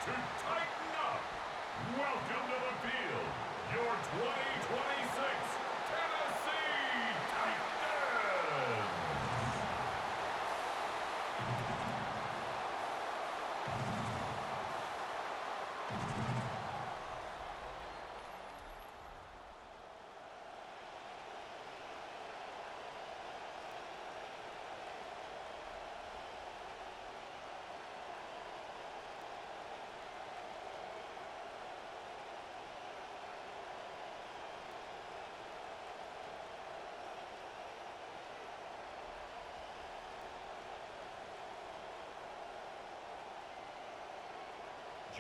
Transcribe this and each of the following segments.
to tighten up. Welcome to the field, your 2026 Tennessee Titans.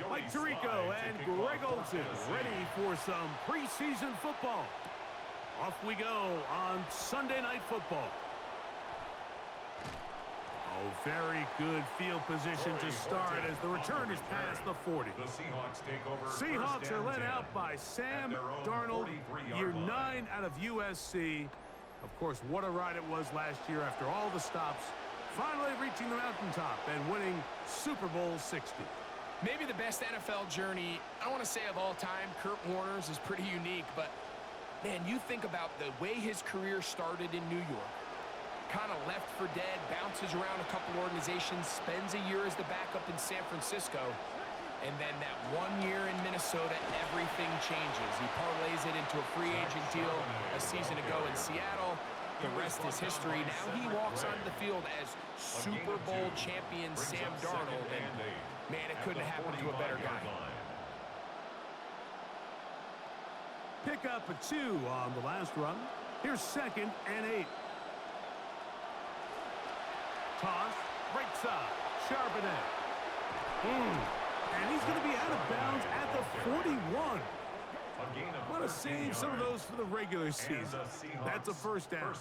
Mike Tirico and Greg Olsen ready for some preseason football. Off we go on Sunday Night Football. Oh, very good field position to start as the return is past the 40. The Seahawks take over. Seahawks are led out by Sam Darnold, year 9 out of USC. Of course, what a ride it was last year after all the stops, finally reaching the mountaintop and winning Super Bowl 60. Maybe the best NFL journey, I don't want to say of all time, Kurt Warner's is pretty unique, but man, you think about the way his career started in New York. Kind of left for dead, bounces around a couple organizations, spends a year as the backup in San Francisco, and then that 1 year in Minnesota, everything changes. He parlays it into a free agent deal a season ago in Seattle. The rest is history. Now he walks onto the field as Super Bowl champion Sam Darnold, and man, it couldn't happen to a better guy. Pick up a 2 on the last run. Here's 2nd and 8. Toss, right side, Charbonnet. And he's going to be out of bounds at the 41. Want to save some of those for the regular season. That's a first down.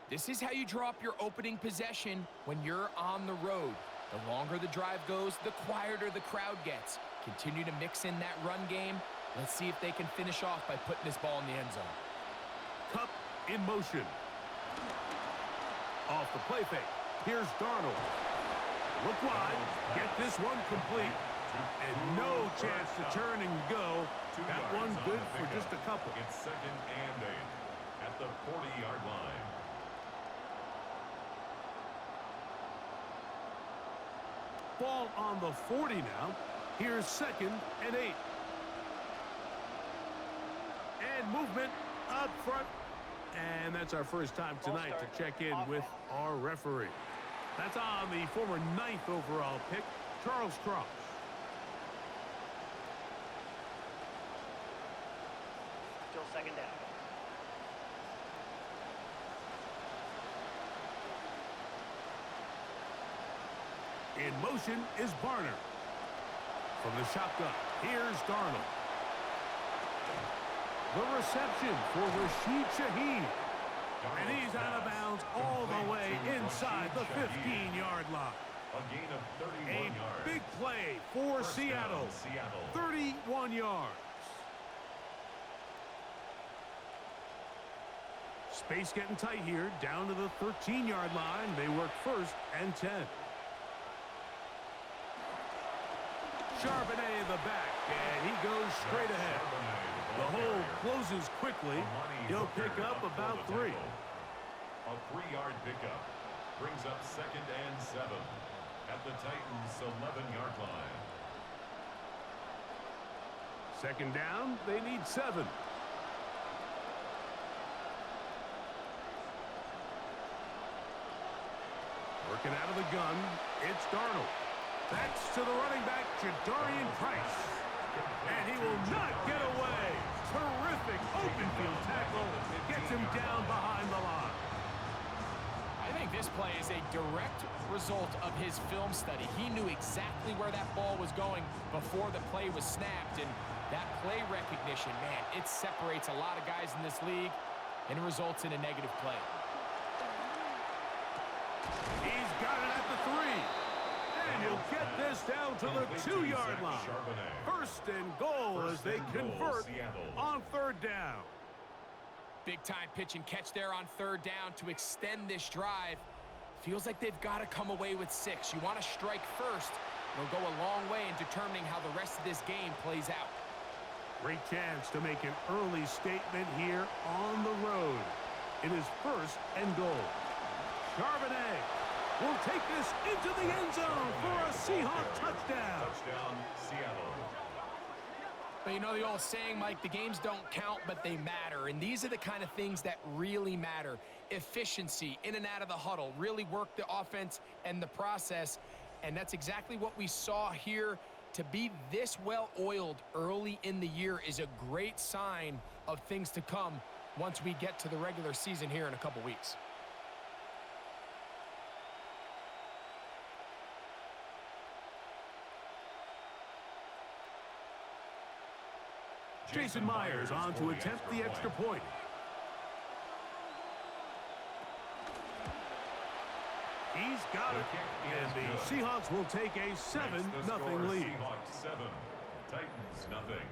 This is how you draw up your opening possession when you're on the road. The longer the drive goes, the quieter the crowd gets. Continue to mix in that run game. Let's see if they can finish off by putting this ball in the end zone. Cup in motion. Off the play fake. Here's Darnold. Look wide. Get this one complete. And no chance to turn and go. That one good for just a couple. It's 2nd and 8 at the 40-yard line. Ball on the 40 now. Here's 2nd and 8. And movement up front. And that's our first time tonight to check in with our referee. That's on the former 9th overall pick, Charles Cross. Still 2nd down. In motion is Barner. From the shotgun, here's Darnold. The reception for Rashid Shaheed. And he's out of bounds all the way inside the 15-yard line. A gain of 31 yards. A big play for Seattle. 31 yards. Space getting tight here, down to the 13-yard line. They work 1st and 10. Charbonnet in the back, and he goes straight ahead. The hole closes quickly. He'll pick up about 3. A 3-yard pickup brings up 2nd and 7 at the Titans' 11-yard line. 2nd down, they need 7. Working out of the gun, it's Darnold. That's to the running back, Jadarian Price. And he will not get away. Terrific open field tackle. Gets him down behind the line. I think this play is a direct result of his film study. He knew exactly where that ball was going before the play was snapped. And that play recognition, man, it separates a lot of guys in this league and results in a negative play. He's got it at the 3. And he'll get this down to the 2-yard line. 1st and goal as they convert on 3rd down. Big-time pitch and catch there on 3rd down to extend this drive. Feels like they've got to come away with 6. You want to strike first They'll go a long way in determining how the rest of this game plays out. Great chance to make an early statement here on the road. It is 1st and goal. Charbonnet will take this into the end zone for a Seahawk touchdown. Touchdown, Seattle. But you know the old saying, Mike, the games don't count, but they matter. And these are the kind of things that really matter. Efficiency, in and out of the huddle, really work the offense and the process. And that's exactly what we saw here. To be this well-oiled early in the year is a great sign of things to come once we get to the regular season here in a couple weeks. Jason Myers on to attempt the extra point. He's got it. And the Seahawks will take a 7-0 lead. Seahawks 7, Titans nothing.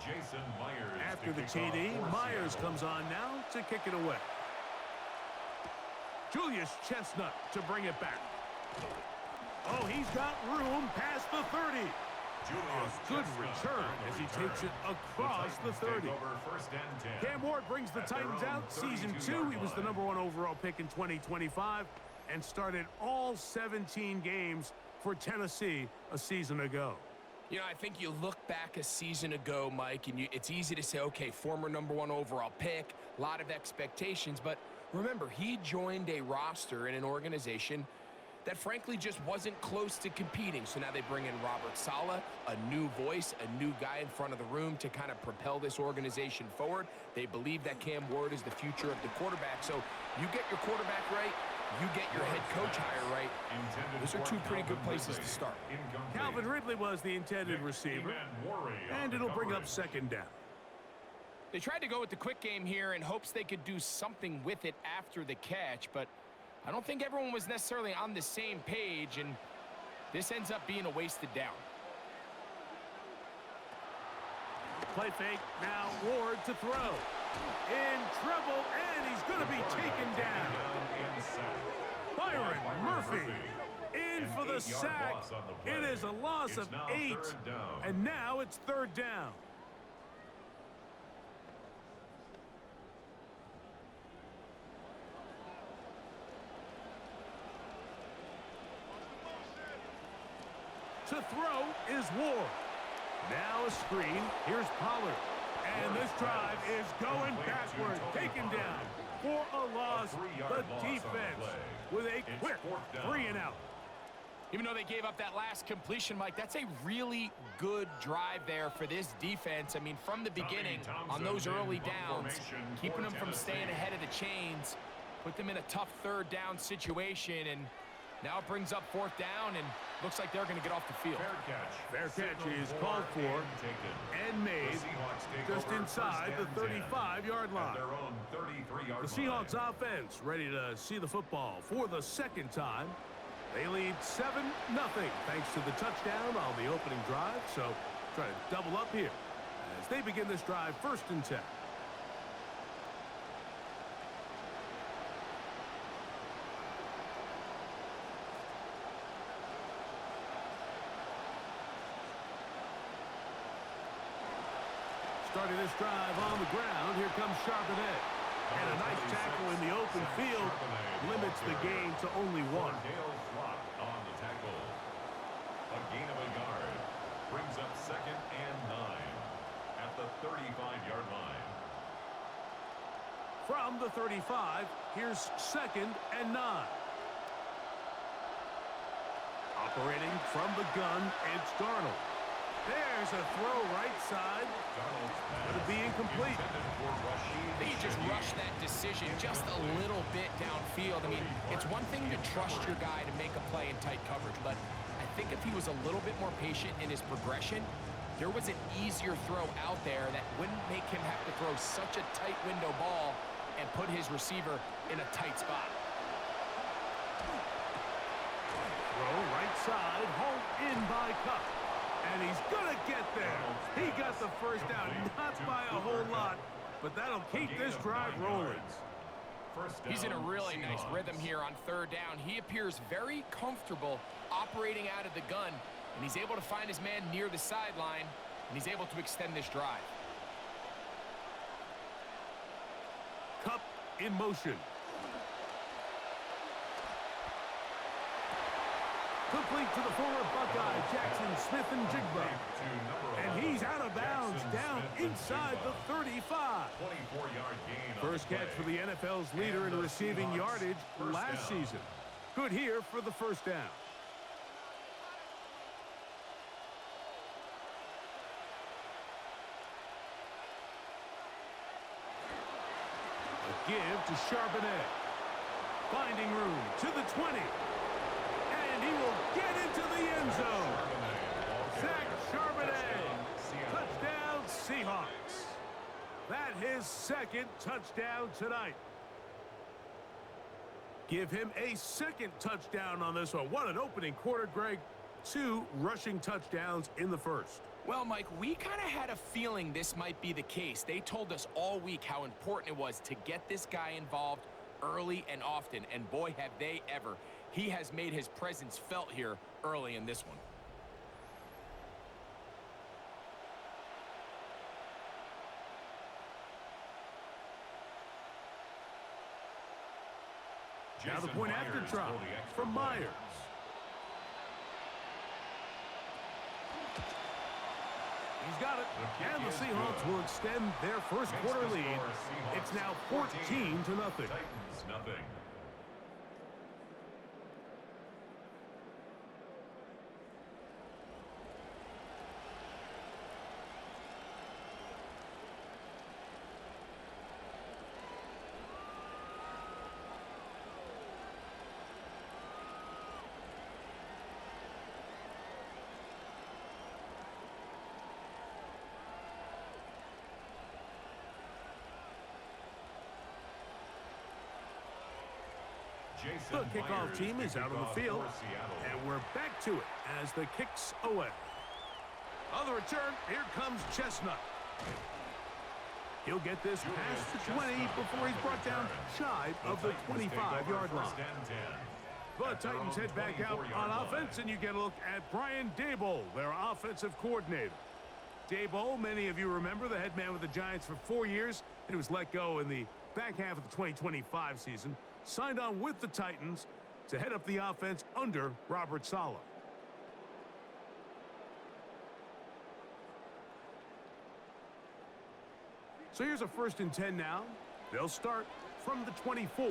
Jason Myers. After the TD, Myers comes on now to kick it away. Julius Chestnut to bring it back. Oh, he's got room past the 30. A good return as he takes it across the 30. Cam Ward brings the Titans out. Season 2, he was the #1 overall pick in 2025 and started all 17 games for Tennessee a season ago. You know, I think you look back a season ago, Mike, and it's easy to say, okay, former #1 overall pick, a lot of expectations. But remember, he joined a roster in an organization that frankly just wasn't close to competing. So now they bring in Robert Saleh, a new voice, a new guy in front of the room to kind of propel this organization forward. They believe that Cam Ward is the future of the quarterback. So you get your quarterback right, you get your head coach hire right. Those are two pretty good places to start. Calvin Ridley was the intended receiver, and it'll bring up 2nd down. They tried to go with the quick game here in hopes they could do something with it after the catch, but I don't think everyone was necessarily on the same page, and this ends up being a wasted down. Play fake, now Ward to throw. In trouble, and he's going to be taken down. Byron Murphy in for the sack. It is a loss of 8, and now it's 3rd down. To throw is Ward. Now a screen. Here's Pollard. And this drive is going backward. Taken down for a loss. The defense with a quick 3 and out. Even though they gave up that last completion, Mike, that's a really good drive there for this defense. I mean, from the beginning, on those early downs, keeping them from staying ahead of the chains, put them in a tough 3rd down situation, and now it brings up 4th down, and looks like they're going to get off the field. Fair catch is called for and made just inside the 35-yard line. The Seahawks offense ready to see the football for the 2nd time. They lead 7-0 thanks to the touchdown on the opening drive. So try to double up here as they begin this drive 1st and 10. Starting this drive on the ground, here comes Charbonnet. And a nice tackle in the open field limits the gain to only 1. On the tackle. A gain of a yard brings up 2nd and 9 at the 35-yard line. From the 35, here's 2nd and 9. Operating from the gun, it's Darnold. There's a throw right side. It'll be incomplete. They just rushed that decision just a little bit downfield. I mean, it's one thing to trust your guy to make a play in tight coverage, but I think if he was a little bit more patient in his progression, There was an easier throw out there that wouldn't make him have to throw such a tight window ball and put his receiver in a tight spot. Throw right side, home in by Cup. And he's going to get there. He got the first down, not by a whole lot, but that'll keep this drive rolling. He's in a really nice rhythm here on third down. He appears very comfortable operating out of the gun, and he's able to find his man near the sideline, and he's able to extend this drive. Cup in motion. Complete to the former Buckeye, Jackson Smith and Jigba. And he's out of bounds, down inside the 35. 24-yard gain. First catch for the NFL's leader in receiving yardage last season. Good here for the first down. A give to Charbonnet. Finding room to the 20. And he will get into the end zone. Zach Charbonnet. Touchdown, Seahawks. That's his second touchdown tonight. Give him a second touchdown on this one. What an opening quarter, Greg. 2 rushing touchdowns in the first. Well, Mike, we kind of had a feeling this might be the case. They told us all week how important it was to get this guy involved early and often, and boy, have they ever. He has made his presence felt here early in this one. Now the point after try from Myers. He's got it, and the Seahawks will extend their first quarter lead. It's now 14-0. Titans nothing. The kickoff team is out on the field, and we're back to it as the kicks away. On the return, here comes Chestnut. He'll get this past the 20 before he's brought down shy of the 25-yard line. The Titans head back out on offense, and you get a look at Brian Daboll, their offensive coordinator. Daboll, many of you remember, the head man with the Giants for 4 years. He was let go in the back half of the 2025 season. Signed on with the Titans to head up the offense under Robert Saleh. So here's a 1st and 10 now. They'll start from the 24.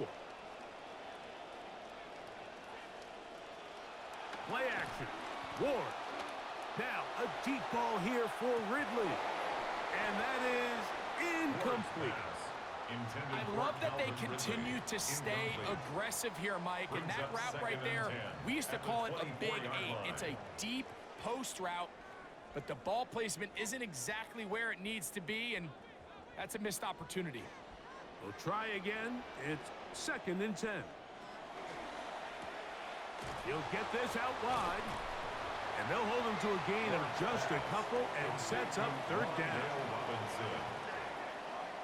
Play action. Ward. Now a deep ball here for Ridley. And that is incomplete. I love that they continue to stay aggressive here, Mike, and that route right there, we used to call it a big 8. It's a deep post route, but the ball placement isn't exactly where it needs to be, and that's a missed opportunity. We'll try again. It's 2nd and 10. He'll get this out wide, and they'll hold him to a gain of just a couple and sets up 3rd down.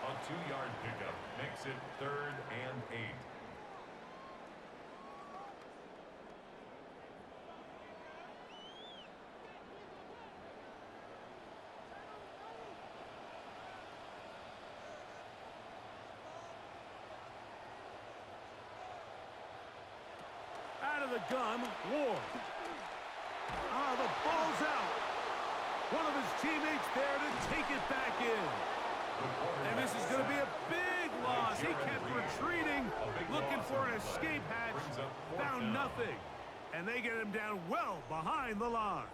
A 2-yard pickup makes it 3rd and 8. Out of the gun, Ward. The ball's out. One of his teammates there to take it back in. And this is going to be a big loss. He kept retreating, looking for an escape hatch, found nothing. And they get him down well behind the line.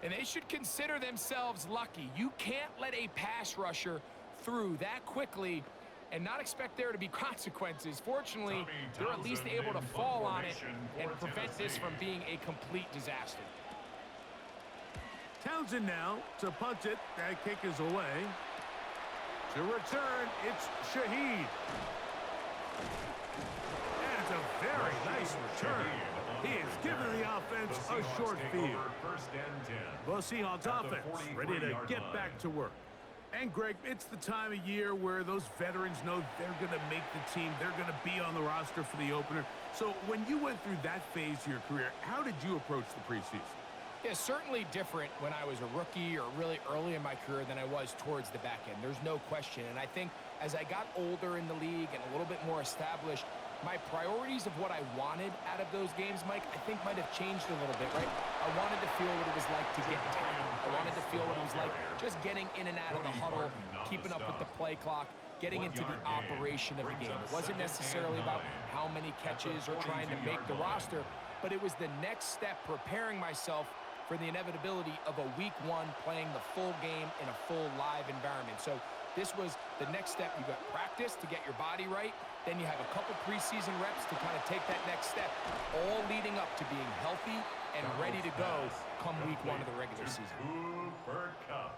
And they should consider themselves lucky. You can't let a pass rusher through that quickly and not expect there to be consequences. Fortunately, they're at least able to fall on it and prevent this from being a complete disaster. Townsend now to punt it. That kick is away. To return, it's Shaheed. And it's a very nice return. He has given the offense a short field. The Seahawks offense ready to get back to work. And, Greg, it's the time of year where those veterans know they're going to make the team. They're going to be on the roster for the opener. So when you went through that phase of your career, how did you approach the preseason? Yeah, certainly different when I was a rookie or really early in my career than I was towards the back end. There's no question. And I think as I got older in the league and a little bit more established, my priorities of what I wanted out of those games, Mike, I think might have changed a little bit, right? I wanted to feel what it was like to get tackled. I wanted to feel what it was like just getting in and out of the huddle, keeping up with the play clock, getting into the operation of the game. It wasn't necessarily about how many catches or trying to make the roster, but it was the next step, preparing myself for the inevitability of a week one playing the full game in a full live environment. So this was the next step. You got practice to get your body right. Then you have a couple preseason reps to kind of take that next step, all leading up to being healthy and ready to go come week one of the regular season. Cooper Kupp.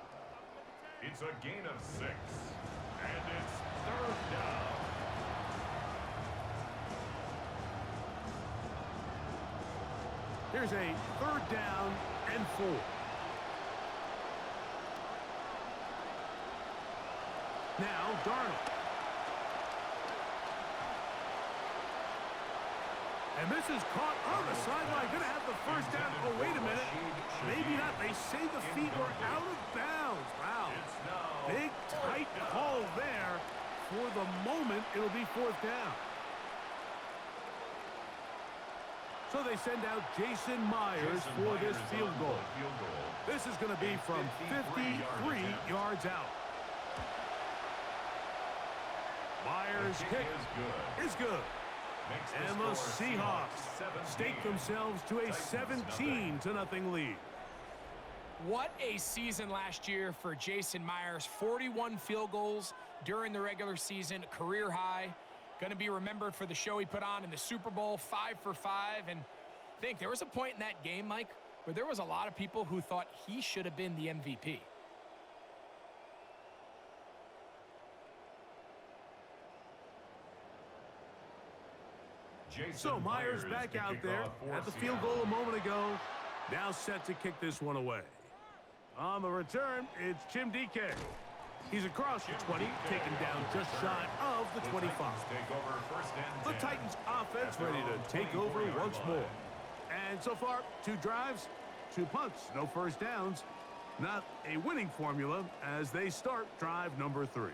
It's a gain of 6, and it's 3rd down. Here's a 3rd down and 4. Now, Darnold. And this is caught on the sideline. Going to have the 1st down. Oh, wait a minute. Maybe not. They say the feet were out of bounds. Wow. Big, tight call there. For the moment, it'll be 4th down. So they send out Jason Myers for this field goal. This is going to be from 53 yards out. Myers' kick is good. And the Seahawks stake themselves to a 17-0 lead. What a season last year for Jason Myers. 41 field goals during the regular season, career high. Going to be remembered for the show he put on in the Super Bowl, 5 for 5. And I think there was a point in that game, Mike, where there was a lot of people who thought he should have been the MVP. So Myers back out there at the field goal a moment ago. Now set to kick this one away. On the return, it's Jim DK. He's across the 20, taken down just shy of the 25. The Titans offense ready to take over once more. And so far, 2 drives, 2 punts, no 1st downs. Not a winning formula as they start drive number 3.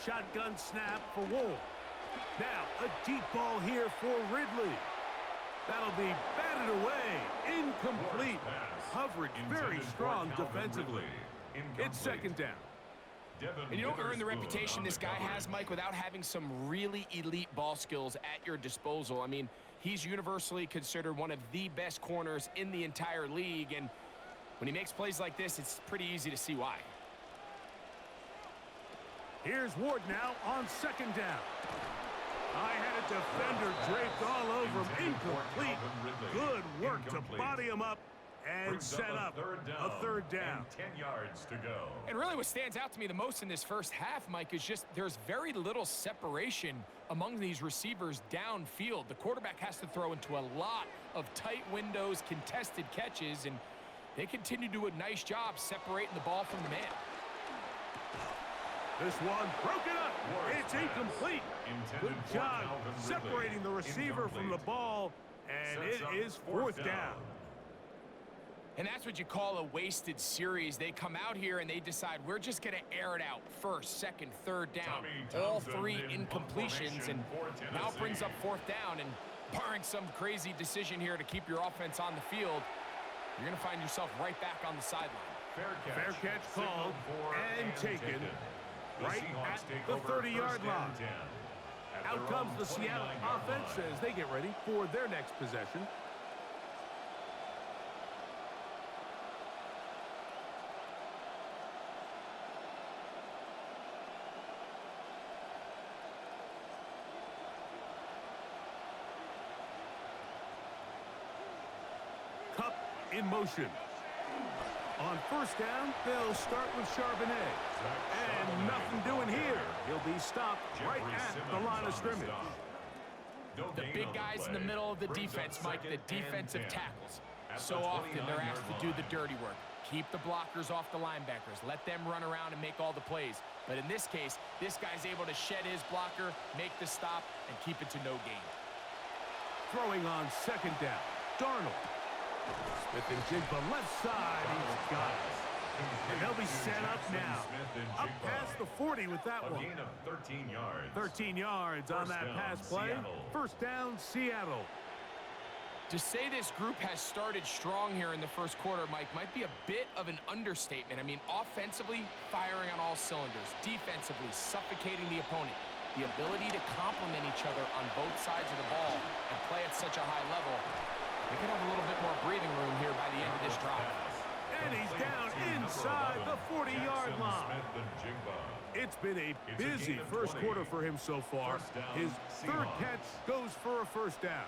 Shotgun snap for Wool. Now, a deep ball here for Ridley. That'll be batted away. Incomplete. Coverage very strong defensively. It's 2nd down. And you don't earn the reputation this guy has, Mike, without having some really elite ball skills at your disposal. I mean, he's universally considered one of the best corners in the entire league. And when he makes plays like this, it's pretty easy to see why. Here's Ward now on 2nd down. I had a defender draped all over him. Incomplete. Good work to body him up and set up a 3rd down. 10 yards to go. And really what stands out to me the most in this first half, Mike, is just there's very little separation among these receivers downfield. The quarterback has to throw into a lot of tight windows, contested catches, and they continue to do a nice job separating the ball from the man. This one broken up. It's incomplete. Good job separating the receiver from the ball, and it is 4th down. And that's what you call a wasted series. They come out here and they decide we're just going to air it out. 1st, 2nd, 3rd down. All 3 incompletions, and now it brings up 4th down. And barring some crazy decision here to keep your offense on the field, you're going to find yourself right back on the sideline. Fair catch called and taken. Right at the 30-yard line. Out comes the Seattle offense as they get ready for their next possession. in motion. On first down, they'll start with Charbonnet. And nothing doing here. He'll be stopped right at the line of scrimmage. The big guys in the middle of the defense, Mike, the defensive tackles. So often they're asked to do the dirty work. Keep the blockers off the linebackers. Let them run around and make all the plays. But in this case, this guy's able to shed his blocker, make the stop, and keep it to no gain. Throwing on second down, Darnold. Smith and Jigba left side. He's got it. And they'll be set up now. Up past the 40 with that one. A gain of 13 yards. 13 yards on that pass play. First down, Seattle. To say this group has started strong here in the first quarter, Mike, might be a bit of an understatement. I mean, offensively, firing on all cylinders. Defensively, suffocating the opponent. The ability to complement each other on both sides of the ball and play at such a high level. They could have a little bit more breathing room here by the end of this drive. And he's down inside the 40-yard line. It's been a busy first quarter for him so far. His third catch goes for a first down.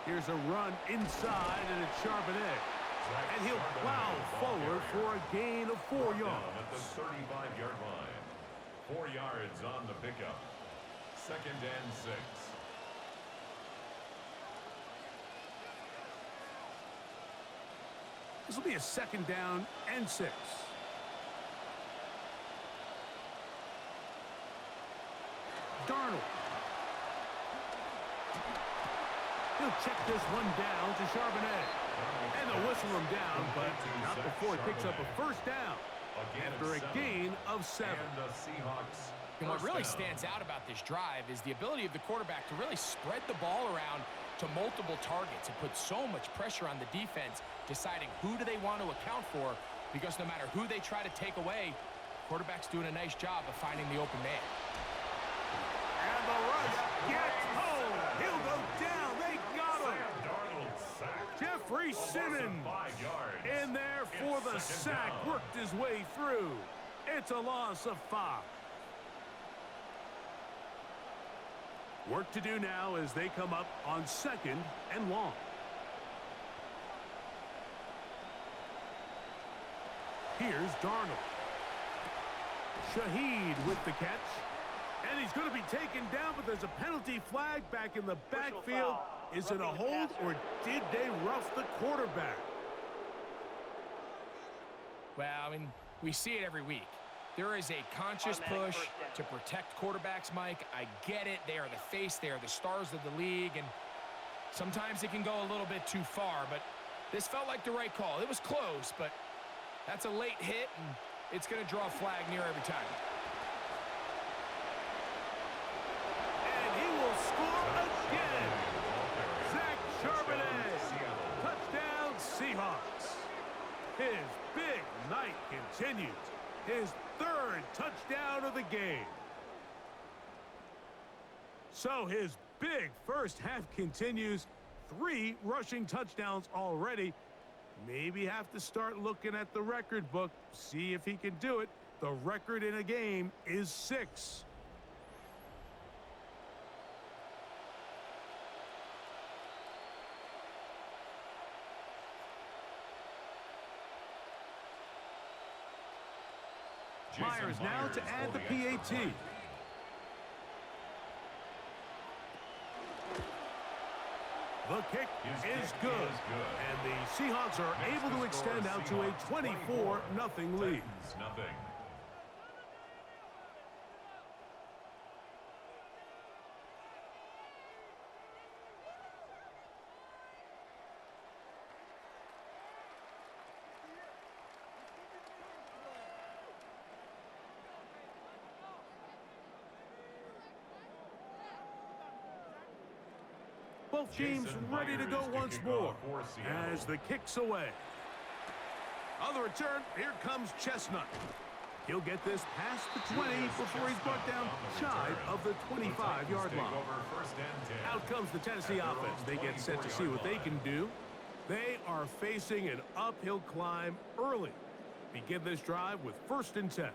Here's a run inside, and it's Charbonnet. And he'll plow forward for a gain of 4 yards. At the 35-yard line. 4 yards on the pickup. Second and 6. This will be a second down and 6. Darnold. He'll check this one down to Charbonnet. And they'll whistle him down, but not before he picks up a first down after a gain of 7. And the Seahawks. And what really stands out about this drive is the ability of the quarterback to really spread the ball around to multiple targets and put so much pressure on the defense, deciding who do they want to account for, because no matter who they try to take away, quarterback's doing a nice job of finding the open man. And the rush gets home. He'll go down. They got him. Jeffrey Simmons in there for the sack. Worked his way through. It's a loss of 5. Work to do now as they come up on second and long. Here's Darnold. Shaheed with the catch. And he's going to be taken down, but there's a penalty flag back in the backfield. Is it a hold, or did they rough the quarterback? Well, I mean, we see it every week. There is a conscious push to protect quarterbacks, Mike. I get it. They are the face. They are the stars of the league, and sometimes it can go a little bit too far, but this felt like the right call. It was close, but that's a late hit, and it's going to draw a flag near every time. Seahawks. His big night continues. His third touchdown of the game. So his big first half continues. 3 rushing touchdowns already. Maybe have to start looking at the record book. See if he can do it. The record in a game is 6. Myers now to add the PAT. The kick is good. And the Seahawks are able to extend out to a 24-0 lead. Both teams ready to go once more as the kick's away. On the return, here comes Chestnut. He'll get this past the 20 before he's brought down shy of the 25-yard line. Out comes the Tennessee offense. They get set to see what they can do. They are facing an uphill climb early. begin this drive with 1st and 10.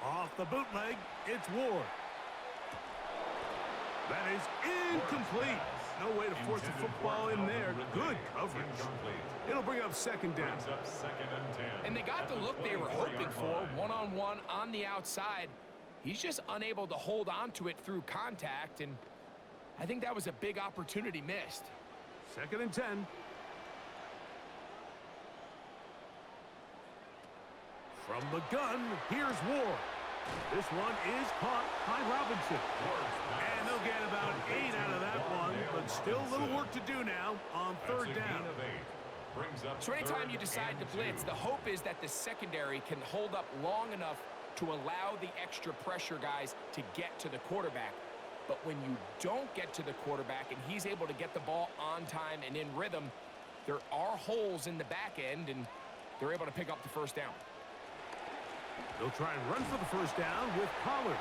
Off the bootleg, it's Ward. That is incomplete. No way to force the football in there. Good coverage. It'll bring up 2nd down. And they got the look they were hoping for, one-on-one on the outside. He's just unable to hold on to it through contact, and I think that was a big opportunity missed. 2nd and 10. From the gun, here's Ward. This one is caught by Robinson. And they'll get about 8 out of that one, but still a little work to do now on 3rd down. So anytime you decide to blitz, the hope is that the secondary can hold up long enough to allow the extra pressure guys to get to the quarterback. But when you don't get to the quarterback and he's able to get the ball on time and in rhythm, there are holes in the back end, and they're able to pick up the 1st down. They'll try and run for the 1st down with Pollard.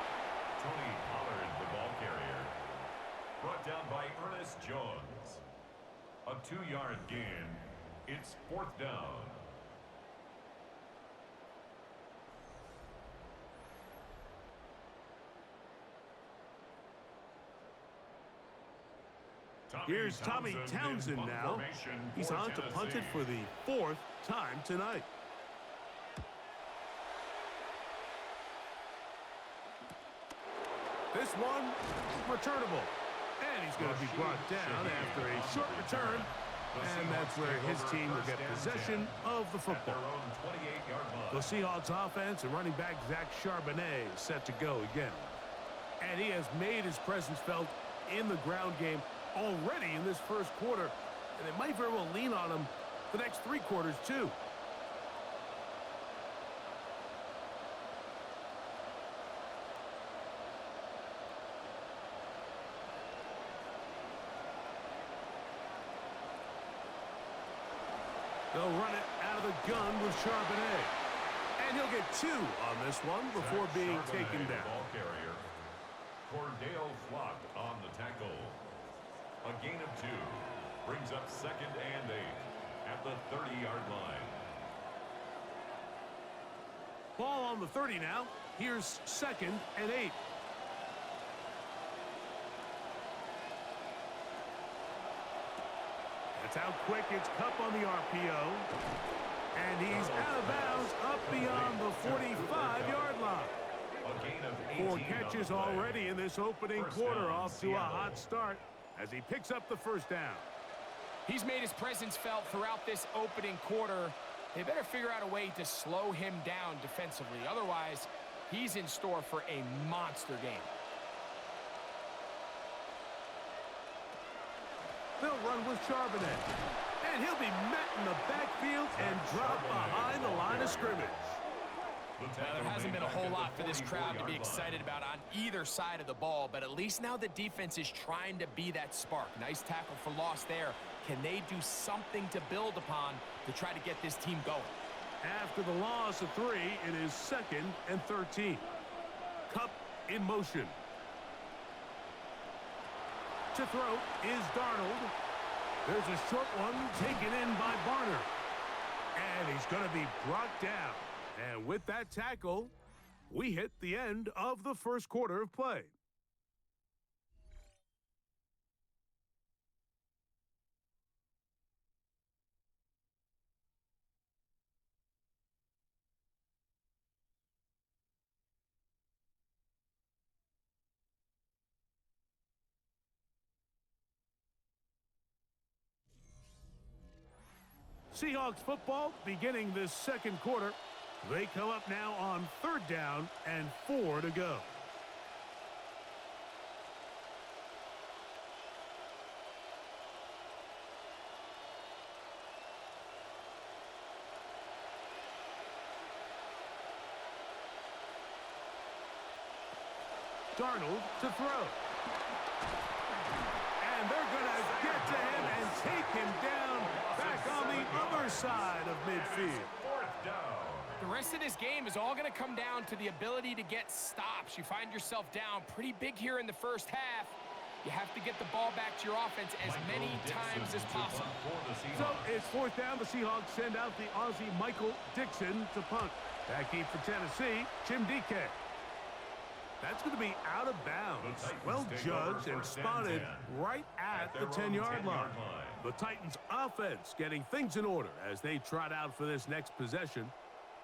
Tony Pollard, the ball carrier. Brought down by Ernest Jones. A 2-yard gain. It's 4th down. Here's Tommy Townsend now. He's on to punt it for the 4th time tonight. This one, returnable. And he's going to be brought down after a short return. And that's where his team will get possession of the football. The Seahawks offense and running back Zach Charbonnet is set to go again. And he has made his presence felt in the ground game already in this 1st quarter. And they might very well lean on him the next 3 quarters too. They'll run it out of the gun with Charbonnet. And he'll get 2 on this one before being taken down. Ball carrier. Cordell Flock on the tackle. A gain of 2. Brings up 2nd and 8 at the 30-yard line. Ball on the 30 now. Here's 2nd and 8. That's how quick it's Cup on the RPO. And he's out of bounds up beyond the 45-yard line. A gain of 18 4 catches already in this opening quarter, off to a hot start as he picks up the 1st down. He's made his presence felt throughout this opening quarter. They better figure out a way to slow him down defensively. Otherwise, he's in store for a monster game. They'll run with Charbonnet. And he'll be met in the backfield and dropped behind the line of scrimmage. Well, there hasn't been a whole lot for this crowd to be excited about on either side of the ball, but at least now the defense is trying to be that spark. Nice tackle for loss there. Can they do something to build upon to try to get this team going? After the loss of 3, it is 2nd and 13. Cup in motion. To throw is Darnold. There's a short one taken in by Barner. And he's going to be brought down. And with that tackle, we hit the end of the 1st quarter of play. Seahawks football beginning this 2nd quarter. They come up now on 3rd down and 4 to go. Darnold to throw. And they're going to get to him side of midfield. Fourth down. The rest of this game is all going to come down to the ability to get stops. You find yourself down pretty big here in the first half. You have to get the ball back to your offense as many times as possible. So it's fourth down. The Seahawks send out the Aussie Michael Dixon to punt. Back deep for Tennessee, Jim DK. That's going to be out of bounds. Well judged and spotted right at the 10-yard line. The Titans offense getting things in order as they trot out for this next possession.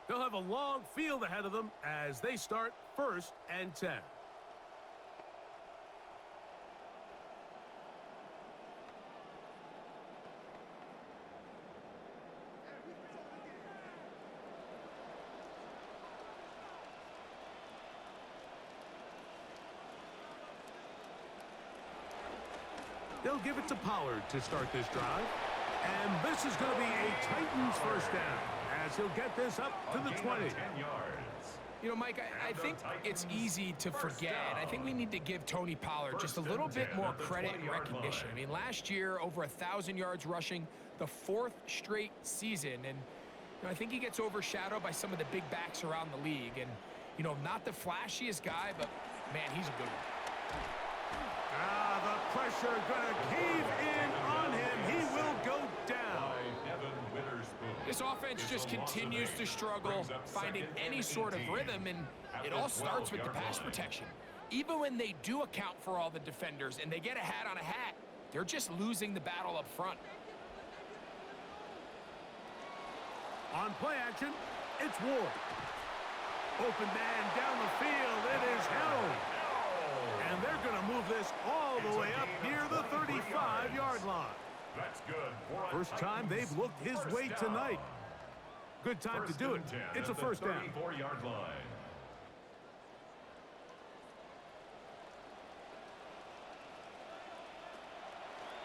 They'll have a long field ahead of them as they start 1st and 10. They'll give it to Pollard to start this drive. And this is going to be a Titans first down as he'll get this up to the 20. 10 yards. You know, Mike, I think it's easy to forget. I think we need to give Tony Pollard just a little bit more credit and recognition. I mean, last year, over 1,000 yards rushing, the 4th straight season. And you know, I think he gets overshadowed by some of the big backs around the league. And, you know, not the flashiest guy, but, man, he's a good one. The pressure going to cave in on him. He will go down. This offense just continues to struggle finding any sort of rhythm, and it all starts with the pass protection. Even when they do account for all the defenders and they get a hat on a hat, they're just losing the battle up front. On play action, it's Ward. Open man down the field. It is held. And they're going to move this all the way up near the 35-yard line. That's good. First time they've looked his way tonight. Good time to do it. It's a first down. 34-yard line.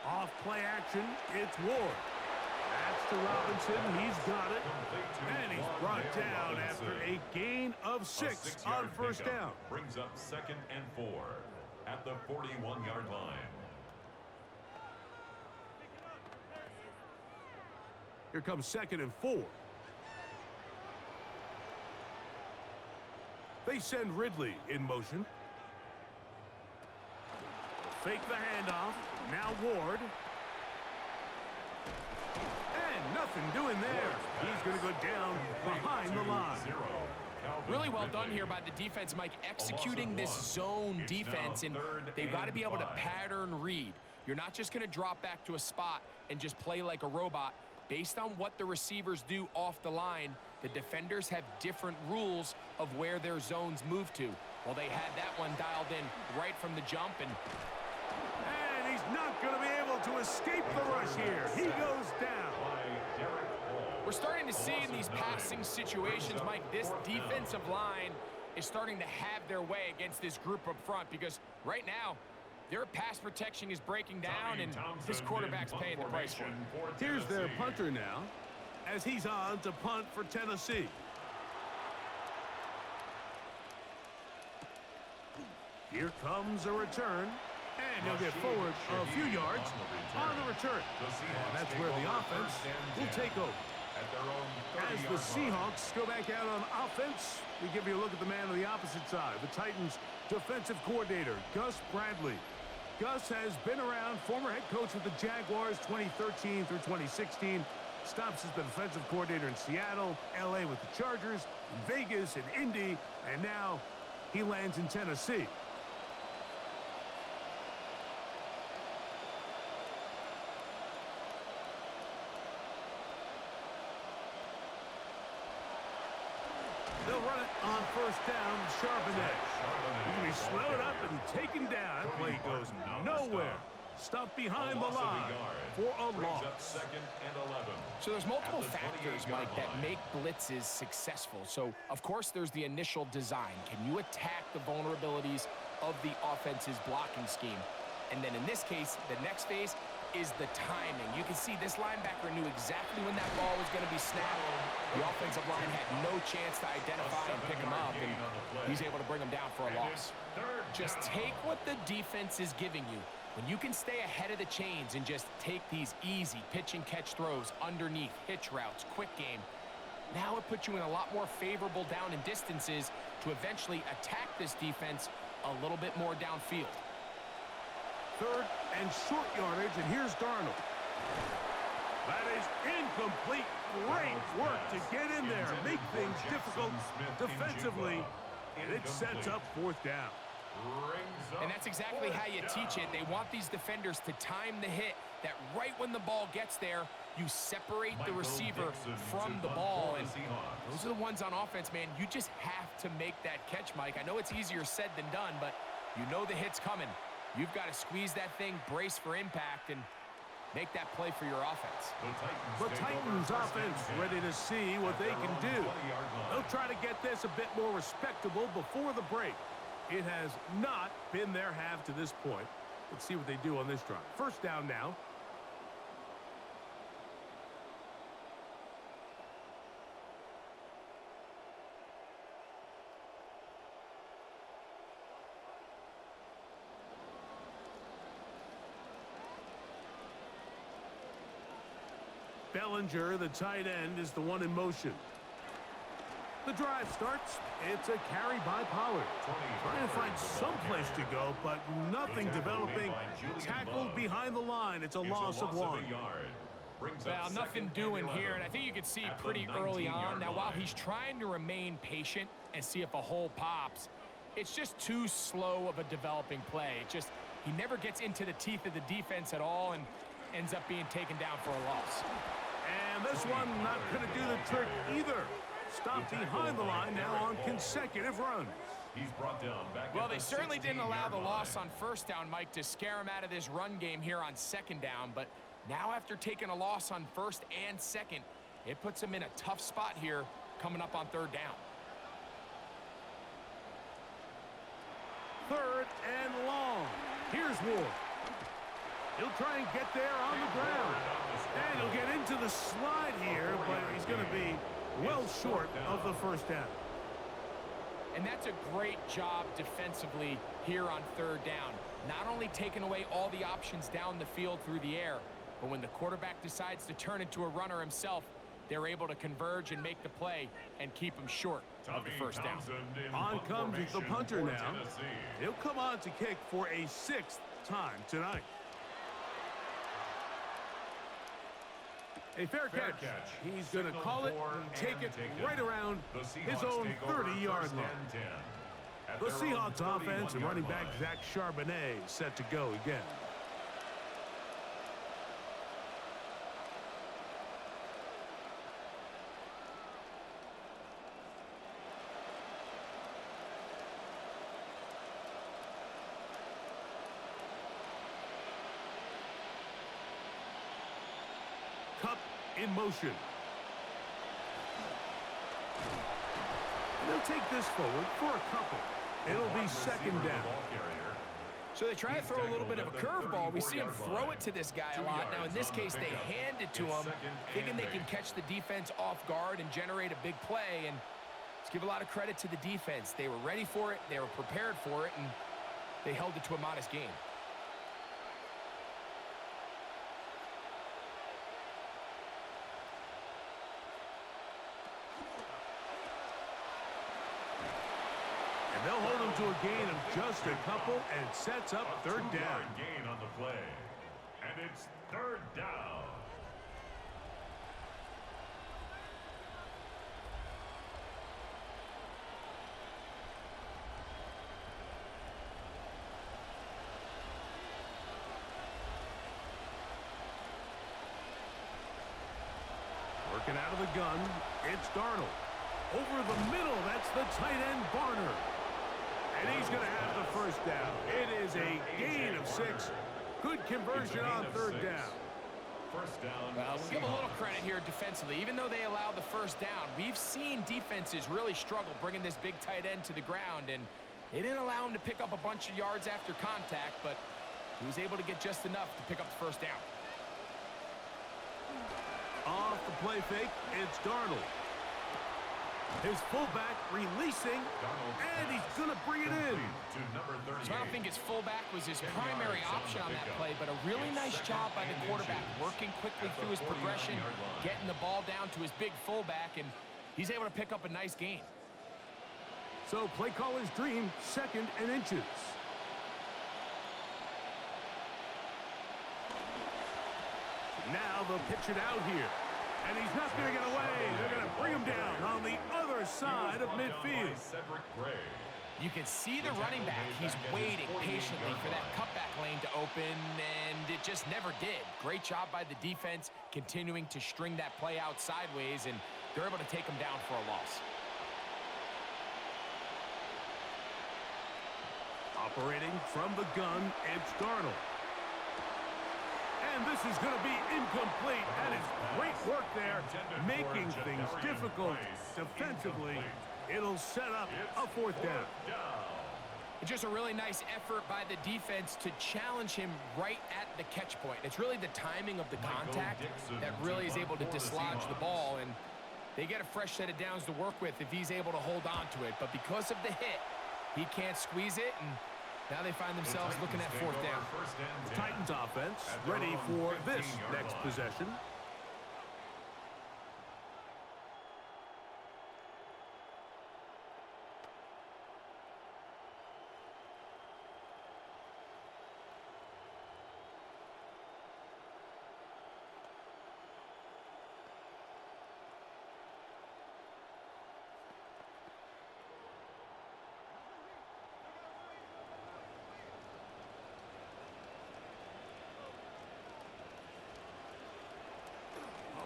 Off play action, it's Ward. That's to Robinson. He's got it. And he's brought down after a gain of 6 on first down. Brings up 2nd and 4 at the 41-yard line. Here comes 2nd and 4. They send Ridley in motion. Fake the handoff. Now Ward. And nothing doing there. He's going to go down behind the line. Really well done here by the defense, Mike, executing this zone defense, and they've got to be able to pattern read. You're not just going to drop back to a spot and just play like a robot. Based on what the receivers do off the line, the defenders have different rules of where their zones move to. Well, they had that one dialed in right from the jump, and he's not going to be able to escape the rush here. He goes down. We're starting to see in these passing situations, Mike, this defensive line is starting to have their way against this group up front, because right now, their pass protection is breaking down, and this quarterback's paying the price for it. Here's their punter now, as he's on to punt for Tennessee. Here comes a return, and he'll get forward a few yards on the return. And that's where the offense will take over. As the Seahawks go back out on offense, we give you a look at the man on the opposite side, the Titans' defensive coordinator, Gus Bradley. Gus has been around, former head coach with the Jaguars 2013 through 2016. Stops as the defensive coordinator in Seattle, L.A. with the Chargers, Vegas and Indy, and now he lands in Tennessee. They'll run it on first down, Charbonnet. He's going to be slowed up and taken down. That play goes nowhere. Stuffed behind the line for a loss. So there's multiple factors, Mike, that make blitzes successful. So, of course, there's the initial design. Can you attack the vulnerabilities of the offense's blocking scheme? And then in this case, the next phase is the timing. You can see this linebacker knew exactly when that ball was going to be snapped. The offensive line had no chance to identify and pick him up, and he's able to bring him down for a loss. Just take what the defense is giving you. When you can stay ahead of the chains and just take these easy pitch and catch throws underneath, hitch routes, quick game, now it puts you in a lot more favorable down and distances to eventually attack this defense a little bit more downfield. Third and short yardage, and here's Darnold. That is incomplete. Great work to get in there, make things difficult defensively, and it sets up fourth down. And that's exactly how you teach it. They want these defenders to time the hit, that right when the ball gets there, you separate the receiver from the ball. And those are the ones on offense, man. You just have to make that catch, Mike. I know it's easier said than done, but you know the hit's coming. You've got to squeeze that thing, brace for impact, and make that play for your offense. The Titans offense ready to see what they can do. They'll try to get this a bit more respectable before the break. It has not been their half to this point. Let's see what they do on this drive. First down now. Bellinger, the tight end, is the one in motion. The drive starts. It's a carry by Pollard. Trying to find some place to go, but nothing developing. Tackled behind the line. It's a loss of 1. Well, nothing doing here, and I think you can see pretty early on. Now, while he's trying to remain patient and see if a hole pops, it's just too slow of a developing play. He never gets into the teeth of the defense at all and ends up being taken down for a loss. And this one not going to do the trick either. Stopped behind the line now on consecutive runs. He's brought down back. Well, they certainly didn't allow the loss on first down, Mike, to scare him out of this run game here on second down. But now after taking a loss on first and second, it puts him in a tough spot here coming up on third down. Third and long. Here's Ward. He'll try and get there on the ground. And he'll get into the slide here, but he's going to be well short of the first down. And that's a great job defensively here on third down. Not only taking away all the options down the field through the air, but when the quarterback decides to turn into a runner himself, they're able to converge and make the play and keep him short of the first down. On comes the punter now. He'll come on to kick for a 6th time tonight. A fair catch. He's going to call it and take it right around his own 30-yard line. The Seahawks offense and running back Zach Charbonnet set to go again. Cup in motion. And they'll take this forward for a couple. It'll be second down. So they try to throw a little bit of a curveball. We see him throw it to this guy a lot. Now, in this case, they hand it to him, thinking they can catch the defense off guard and generate a big play. And let's give a lot of credit to the defense. They were ready for it, they were prepared for it, and they held it to a modest gain. They'll hold him to a gain of just a couple and sets up third down. Gain on the play. And it's third down. Working out of the gun, it's Darnold. Over the middle, that's the tight end Barner. And he's going to have the first down. It is a gain of 6. Good conversion on third down. First down. Well, we'll give a little credit here defensively. Even though they allowed the first down, we've seen defenses really struggle bringing this big tight end to the ground. And they didn't allow him to pick up a bunch of yards after contact, but he was able to get just enough to pick up the first down. Off the play fake, it's Darnold. His fullback releasing, and he's going to bring it in. So I don't think his fullback was his primary option on that play, but a really nice job by the quarterback, working quickly through his progression, getting the ball down to his big fullback, and he's able to pick up a nice gain. So play caller's dream, 2nd and inches. Now they'll pitch it out here. And he's not going to get away. They're going to bring him down on the other side of midfield. You can see the running back. He's waiting patiently for that cutback lane to open, and it just never did. Great job by the defense, continuing to string that play out sideways, and they're able to take him down for a loss. Operating from the gun, it's Darnold. And this is going to be incomplete. That is great work there, making things difficult defensively. It'll set up a 4th down. Just a really nice effort by the defense to challenge him right at the catch point. It's really the timing of the contact that really is able to dislodge the ball, and they get a fresh set of downs to work with if he's able to hold on to it. But because of the hit, he can't squeeze it, and now they find themselves looking at 4th down. The Titans offense ready for this next possession.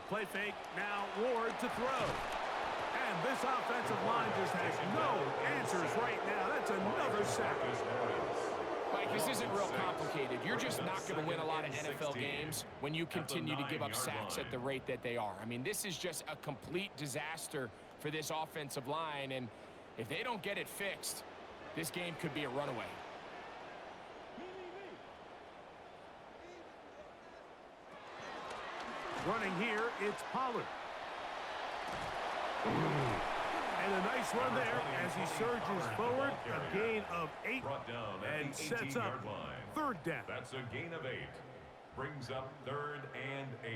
Play fake, now Ward to throw. And this offensive line just has no answers right now. That's another sack. Mike, this isn't real complicated. You're just not going to win a lot of NFL games when you continue to give up sacks at the rate that they are. I mean, this is just a complete disaster for this offensive line, and if they don't get it fixed, this game could be a runaway. Running here, it's Pollard. And a nice run there as he surges forward. A gain of 8 and sets up 3rd down. That's a gain of 8. Brings up 3rd and 8.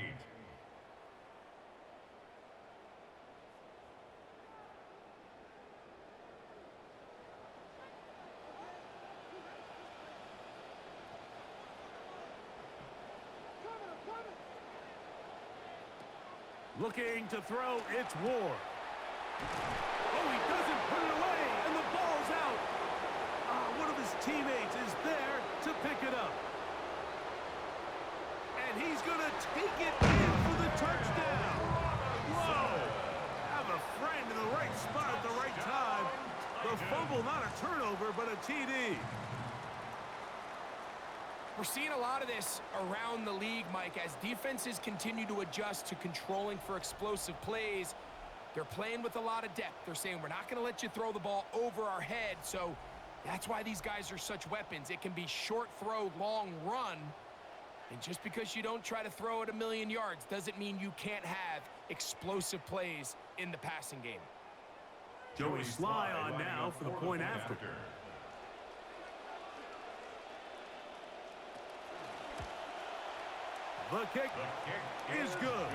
Looking to throw, it's Ward. Oh, he doesn't put it away, and the ball's out. One of his teammates is there to pick it up. And he's going to take it in for the touchdown. Whoa! Have a friend in the right spot at the right time. The fumble, not a turnover, but a TD. We're seeing a lot of this around the league, Mike, as defenses continue to adjust to controlling for explosive plays. They're playing with a lot of depth. They're saying, we're not going to let you throw the ball over our head, so that's why these guys are such weapons. It can be short throw, long run, and just because you don't try to throw it a million yards doesn't mean you can't have explosive plays in the passing game. Joey Sly on now for the point after. The kick is good.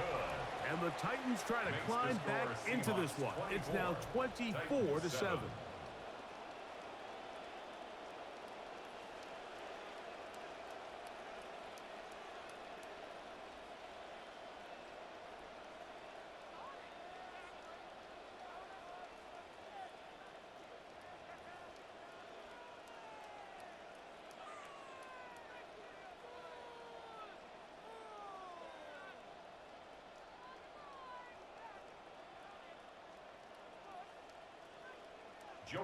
And the Titans try to climb back into this one. It's now 24-7.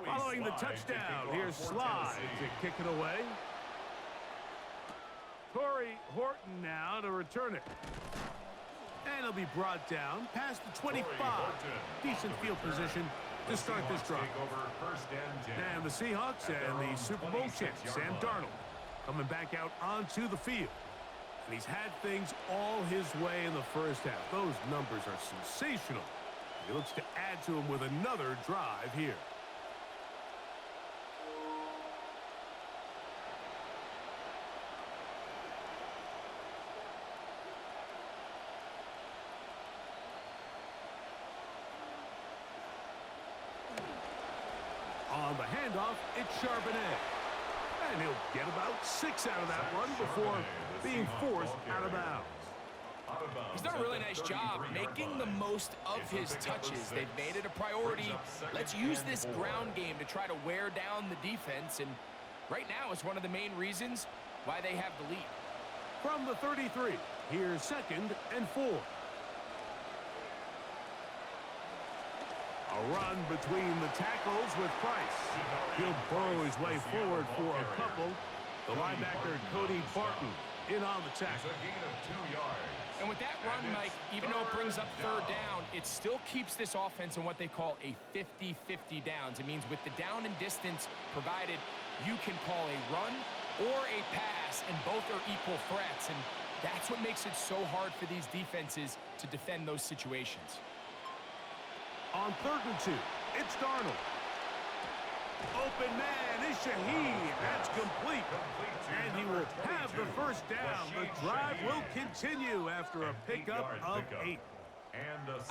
Following the touchdown, here's Sly to kick it away. Torrey Horton now to return it. And it'll be brought down past the 25. Decent field position to start this drive. And the Seahawks and the Super Bowl champ, Sam Darnold, coming back out onto the field. And he's had things all his way in the first half. Those numbers are sensational. He looks to add to him with another drive here. On the handoff, it's Charbonnet. And he'll get about 6 out of that run before being forced out of bounds. He's done a really nice job making the most of his touches. They've made it a priority. Let's use this ground game to try to wear down the defense. And right now, it's one of the main reasons why they have the lead. From the 33, here's 2nd and 4. A run between the tackles with Price. He'll burrow his way forward for a couple. The linebacker, Cody Barton, in on the tackle. And with that run, Mike, even though it brings up 3rd down, it still keeps this offense in what they call a 50-50 downs. It means with the down and distance provided, you can call a run or a pass, and both are equal threats. And that's what makes it so hard for these defenses to defend those situations. On 3rd and 2, it's Darnold. Open man is Shaheed. That's complete. And he will have the 1st down. The drive will continue after a pickup of 8.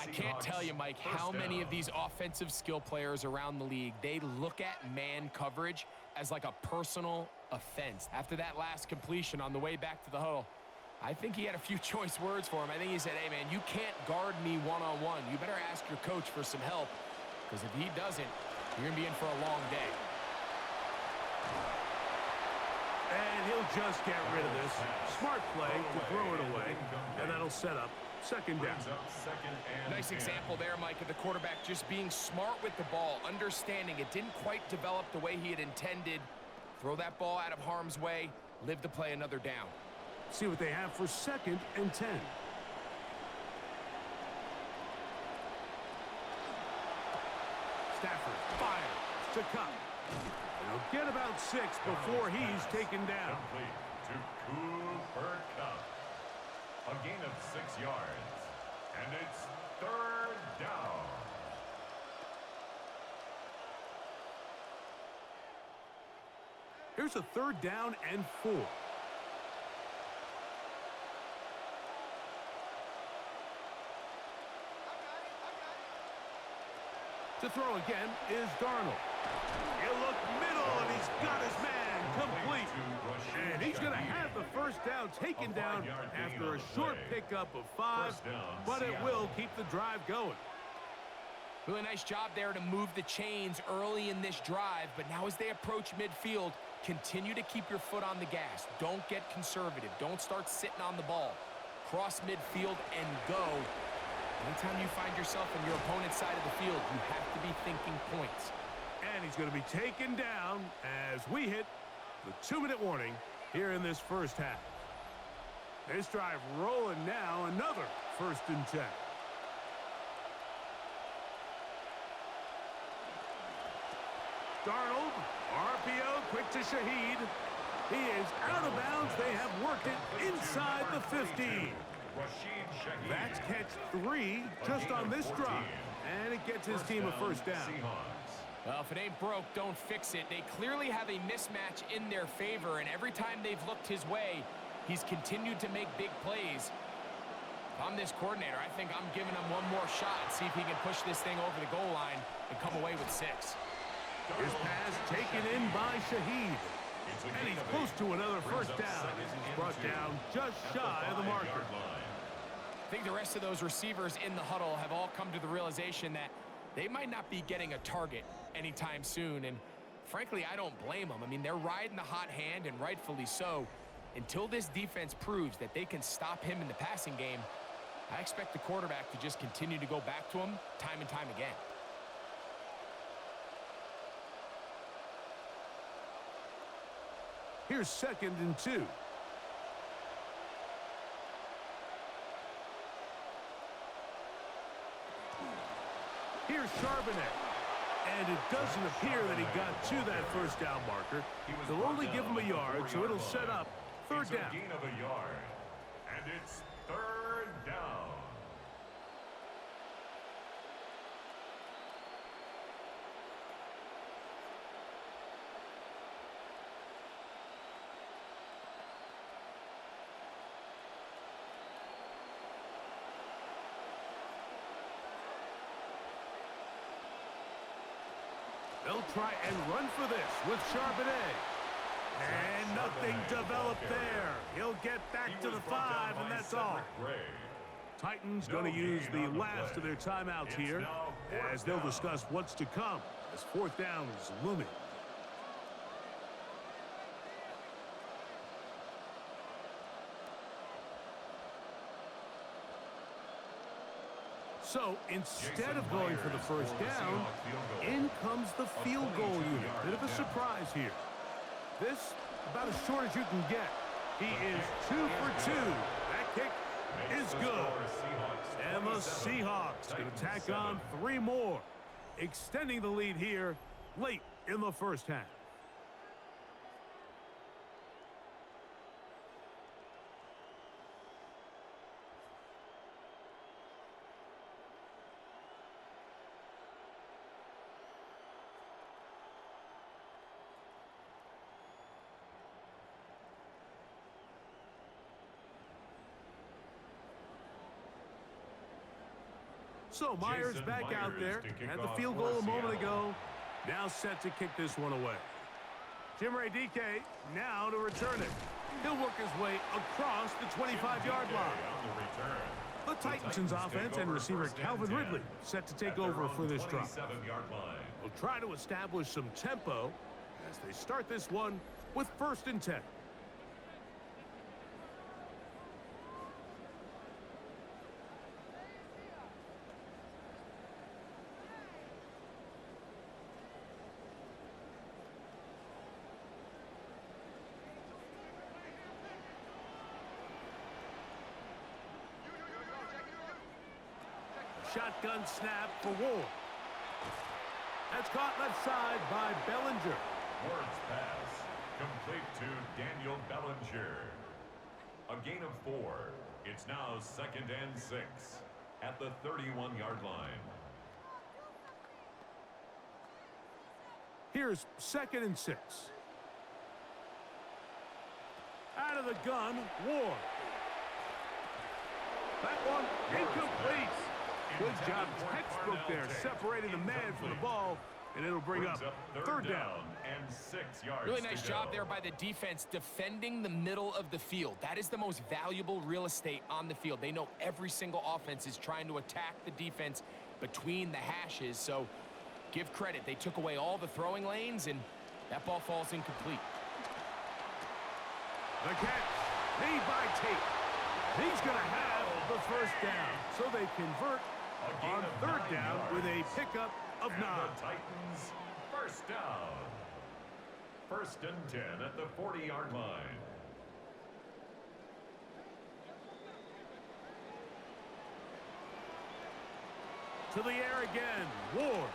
I can't tell you, Mike, how many of these offensive skill players around the league, they look at man coverage as like a personal offense. After that last completion on the way back to the huddle, I think he had a few choice words for him. I think he said, hey, man, you can't guard me one-on-one. You better ask your coach for some help, because if he doesn't, you're going to be in for a long day. And he'll just get rid of this. Smart play to throw it away, and that'll set up 2nd down. Nice example there, Mike, of the quarterback just being smart with the ball, understanding it didn't quite develop the way he had intended. Throw that ball out of harm's way, live to play another down. See what they have for 2nd and 10. Stafford fires to Cup. He'll get about 6 before he's taken down. Complete to Cooper Kupp. A gain of 6 yards. And it's 3rd down. Here's a 3rd down and 4. To throw again is Darnold. He'll look middle, and he's got his man complete. And he's going to have the 1st down taken down after a short pickup of 5, but it will keep the drive going. Really nice job there to move the chains early in this drive, but now as they approach midfield, continue to keep your foot on the gas. Don't get conservative. Don't start sitting on the ball. Cross midfield and go. Anytime you find yourself on your opponent's side of the field, you have to be thinking points. And he's going to be taken down as we hit the 2-minute warning here in this 1st half. This drive rolling now, another 1st and 10. Darnold, RPO, quick to Shaheed. He is out of bounds. They have worked it inside the 15. That's catch 3 just on this drive. And it gets his team a 1st down. Well, if it ain't broke, don't fix it. They clearly have a mismatch in their favor, and every time they've looked his way, he's continued to make big plays. If I'm this coordinator, I think I'm giving him one more shot, see if he can push this thing over the goal line and come away with 6. His pass taken in by Shaheed. And he's close to another 1st down as he's brought down just shy of the marker. I think the rest of those receivers in the huddle have all come to the realization that they might not be getting a target anytime soon. And frankly, I don't blame them. I mean, they're riding the hot hand, and rightfully so. Until this defense proves that they can stop him in the passing game, I expect the quarterback to just continue to go back to him time and time again. Here's 2nd and 2. Here's Charbonnet. And it doesn't appear that he got to that 1st down marker. They'll only give him a yard, so it'll set up 3rd down. Gain of a yard. And it's 3rd down. They'll try and run for this with Charbonnet. And nothing developed there. He'll get back to the 5, and that's all. Titans going to use the last of their timeouts here as they'll discuss what's to come as 4th down is looming. So instead of going for the first down, in comes the field goal unit. Bit of a surprise here. This about as short as you can get. He is 2 for 2. That kick is good. And the Seahawks going to tack on 3 more, extending the lead here late in the first half. So Myers back out there, had the field goal a moment ago, now set to kick this one away. Jimmy DK now to return it. He'll work his way across the 25-yard line. The Titans' offense and receiver Calvin Ridley set to take over for this drive. Will try to establish some tempo as they start this one with 1st and 10. Shotgun snap for Ward. That's caught left side by Bellinger. Ward's pass complete to Daniel Bellinger. A gain of 4. It's now 2nd and 6 at the 31-yard line. Here's 2nd and 6. Out of the gun, Ward. That one incomplete. Good job, textbook there, separating the man from the ball, and it'll bring up 3rd down and 6 yards. Really nice job there by the defense defending the middle of the field. That is the most valuable real estate on the field. They know every single offense is trying to attack the defense between the hashes, so give credit. They took away all the throwing lanes, and that ball falls incomplete. The catch made by Tate. He's going to have the 1st down, so they convert on 3rd down with a pickup of 9. The Titans 1st down. 1st and 10 at the 40-yard line. To the air again, Ward.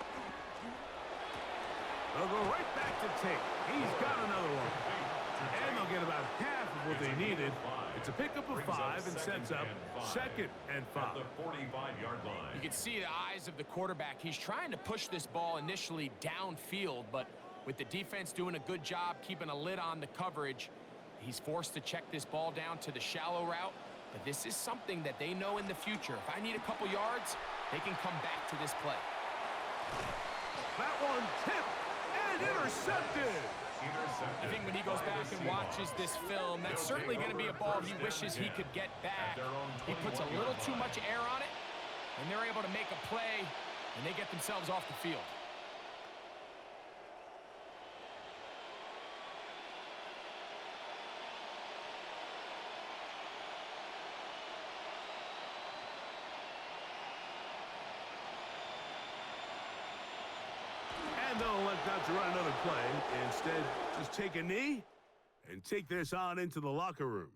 They'll go right back to Tate. He's got another one. And they'll get about half of what they needed. It's a pickup of 5 and sets up 2nd and 5. At the 45-yard line. You can see the eyes of the quarterback. He's trying to push this ball initially downfield, but with the defense doing a good job keeping a lid on the coverage, he's forced to check this ball down to the shallow route. But this is something that they know in the future. If I need a couple yards, they can come back to this play. That one tipped and intercepted. I think when he goes back and watches this film, that's certainly going to be a ball he wishes he could get back. He puts a little too much air on it, and they're able to make a play, and they get themselves off the field. And they'll elect not to run another play. Instead, just take a knee and take this on into the locker room.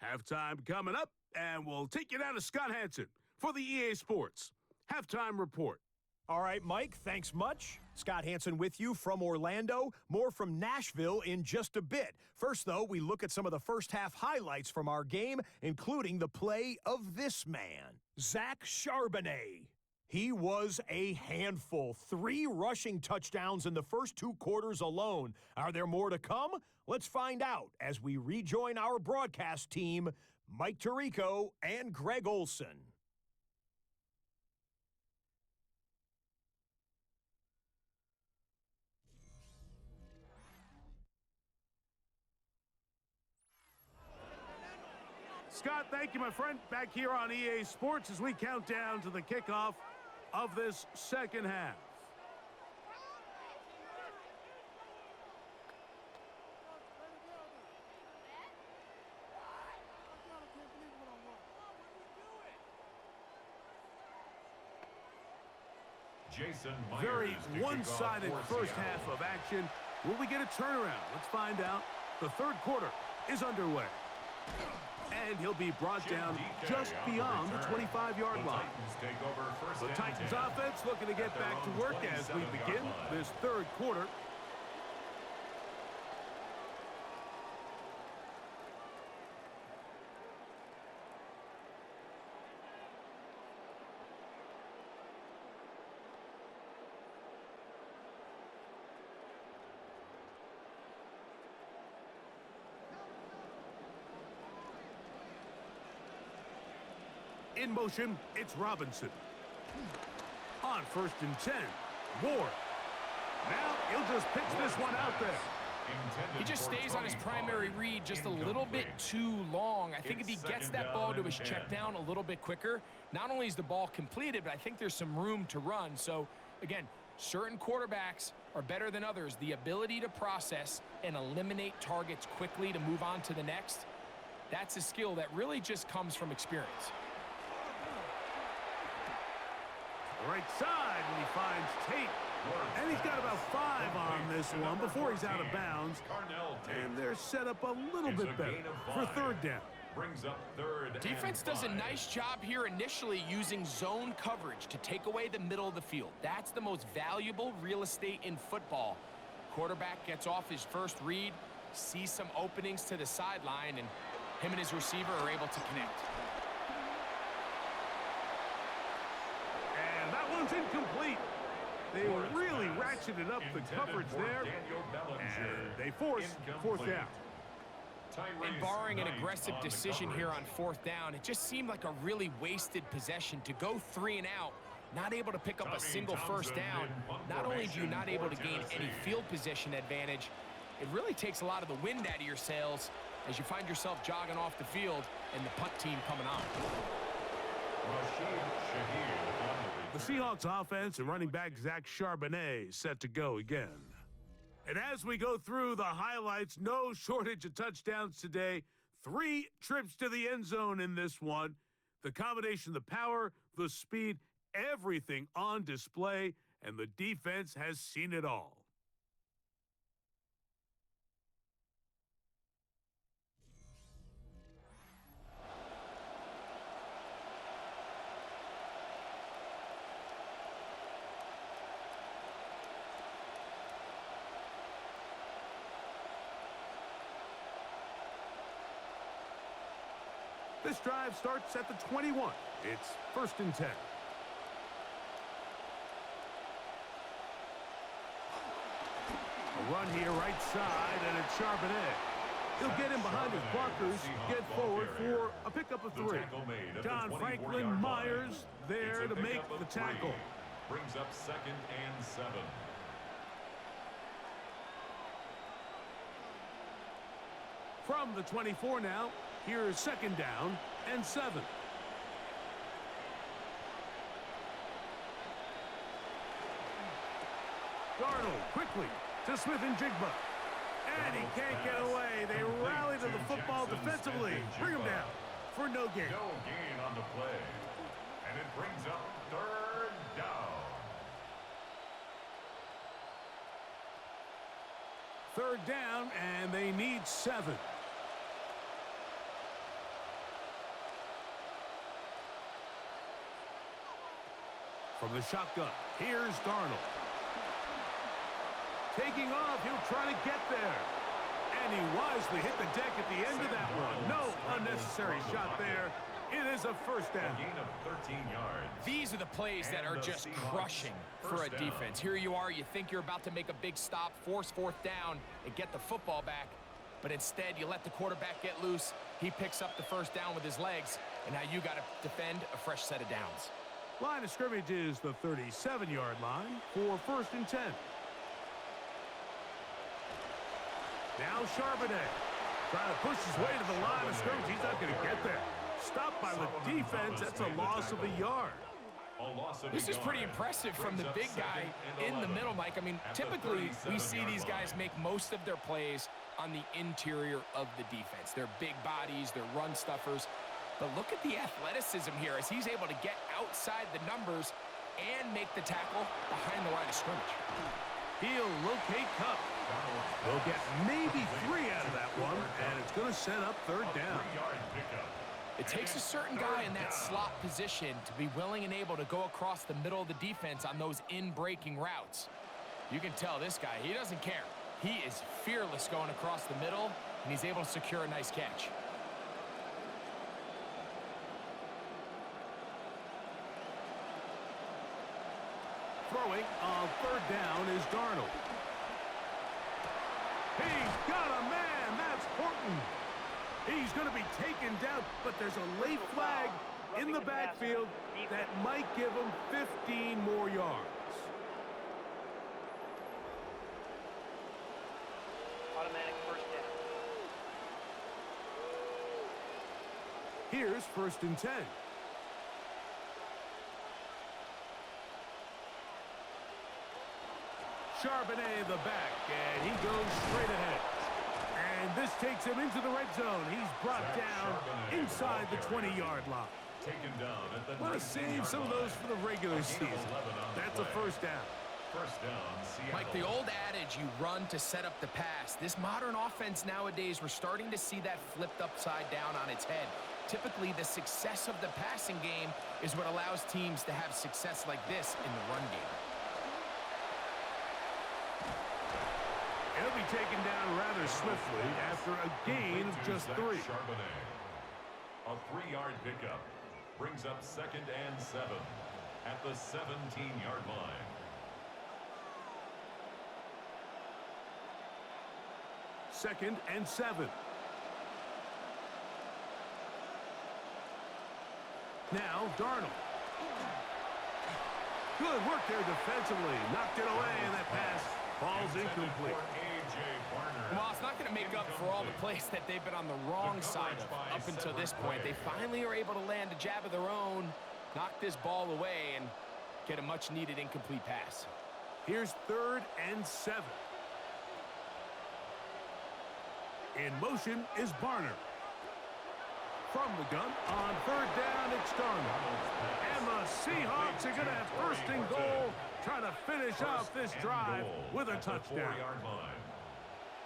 Halftime coming up, and we'll take you down to Scott Hansen for the EA Sports Halftime Report. All right, Mike, thanks much. Scott Hansen with you from Orlando. More from Nashville in just a bit. First, though, we look at some of the first half highlights from our game, including the play of this man, Zach Charbonnet. He was a handful. 3 rushing touchdowns in the first 2 quarters alone. Are there more to come? Let's find out as we rejoin our broadcast team, Mike Tirico and Greg Olson. Scott, thank you, my friend. Back here on EA Sports as we count down to the kickoff of this second half. Very one-sided first half of action. Will we get a turnaround? Let's find out. The third quarter is underway. And he'll be brought down just beyond the 25-yard line. The Titans offense looking to get back to work as we begin this third quarter. In motion, it's Robinson. On 1st and 10, Ward. Now he'll just pitch this one out there. He just stays on his primary read just a little bit too long. I think if he gets that ball to his check down a little bit quicker, not only is the ball completed, but I think there's some room to run. So, again, certain quarterbacks are better than others. The ability to process and eliminate targets quickly to move on to the next, that's a skill that really just comes from experience. Right side, and he finds Tate. And he's got about 5 on this one before he's out of bounds. And they're set up a little bit better for third down. Defense does a nice job here initially using zone coverage to take away the middle of the field. That's the most valuable real estate in football. Quarterback gets off his first read, sees some openings to the sideline, and him and his receiver are able to connect. That one's incomplete. They really ratcheted up the coverage there, and they force fourth down. And barring an aggressive decision here on fourth down, it just seemed like a really wasted possession to go 3 and out, not able to pick up a single first down. Not only do you not able to gain any field position advantage, it really takes a lot of the wind out of your sails as you find yourself jogging off the field and the punt team coming on. The Seahawks offense and running back Zach Charbonnet set to go again. And as we go through the highlights, no shortage of touchdowns today. 3 trips to the end zone in this one. The combination, the power, the speed, everything on display, and the defense has seen it all. This drive starts at the 21. It's 1st and 10. A run here right side, and it's Charbonnet. He'll get him behind his blockers, get forward for a pickup of 3. John Franklin Myers there to make the tackle. Brings up 2nd and 7. From the 24 now, here's 2nd down and 7. Darnold quickly to Smith and Jigba. And he can't get away. They rally to the football defensively. Bring him down for no gain. No gain on the play. And it brings up 3rd down. 3rd down, and they need 7. From the shotgun, here's Darnold. Taking off, he'll try to get there. And he wisely hit the deck at the end of that one. No unnecessary shot there. It is a 1st down. A gain of 13 yards. These are the plays that are just crushing for a defense. Here you are, you think you're about to make a big stop, force 4th down, and get the football back. But instead, you let the quarterback get loose. He picks up the 1st down with his legs, and now you got to defend a fresh set of downs. Line of scrimmage is the 37-yard line for 1st and 10. Now Charbonnet Trying to push his way to the line of scrimmage. He's not going to get there. Stopped by the defense. That's a loss of a yard. This is pretty impressive from the big guy in the middle, Mike. I mean, typically we see these guys make most of their plays on the interior of the defense. They're big bodies, they're run stuffers. But look at the athleticism here as he's able to get outside the numbers and make the tackle behind the line of scrimmage. He'll locate Cup. They'll get maybe 3 out of that one, and it's going to set up third down. It takes a certain guy in that slot position to be willing and able to go across the middle of the defense on those in-breaking routes. You can tell this guy, he doesn't care. He is fearless going across the middle, and he's able to secure a nice catch. Throwing on third down is Darnold. He's got a man. That's Horton. He's going to be taken down, but there's a late flag in the backfield that might give him 15 more yards. Automatic first down. Here's 1st and 10. Charbonnet the back, and he goes straight ahead. And this takes him into the red zone. He's brought down inside the 20-yard line. Want to save some of those for the regular season. That's a first down. Mike, the old adage, you run to set up the pass. This modern offense nowadays, we're starting to see that flipped upside down on its head. Typically, the success of the passing game is what allows teams to have success like this in the run game. He'll be taken down rather swiftly after a gain of just 3. A 3-yard pickup brings up 2nd and 7 at the 17-yard line. Second and 7. Now Darnold. Good work there defensively. Knocked it away, and that pass falls incomplete. Well, it's not going to make up for all the plays that they've been on the wrong side of up until this point. They finally are able to land a jab of their own, knock this ball away, and get a much-needed incomplete pass. Here's 3rd and 7. In motion is Barner. From the gun, on 3rd down, it's Darnold. And the Seahawks are going to have 1st and goal, trying to finish off this drive with a touchdown.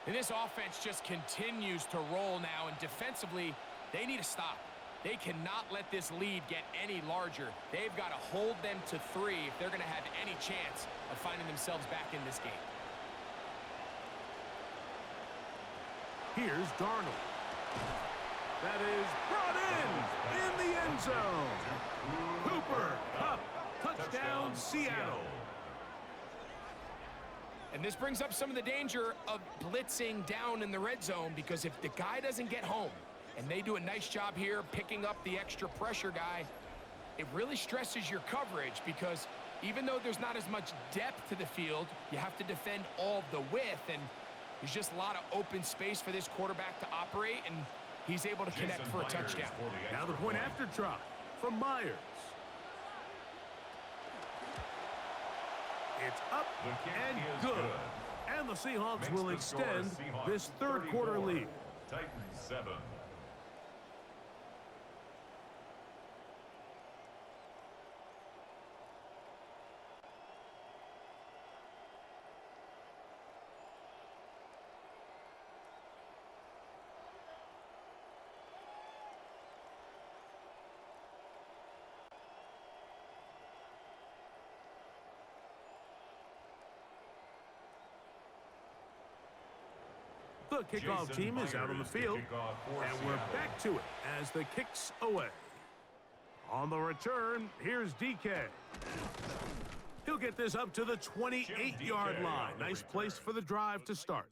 And this offense just continues to roll now, and defensively, they need to stop. They cannot let this lead get any larger. They've got to hold them to 3 if they're going to have any chance of finding themselves back in this game. Here's Darnold. That is brought in the end zone. Cooper Kupp, touchdown Seattle. And this brings up some of the danger of blitzing down in the red zone, because if the guy doesn't get home and they do a nice job here picking up the extra pressure guy, it really stresses your coverage, because even though there's not as much depth to the field, you have to defend all the width, and there's just a lot of open space for this quarterback to operate, and he's able to connect for a touchdown. Now the point after try from Myers. It's up and good. And the Seahawks will extend this 3rd quarter lead. Titans 7. The kickoff team is out on the field, and we're back to it as the kick's away. On the return, here's DK. He'll get this up to the 28-yard line. Nice place for the drive to start.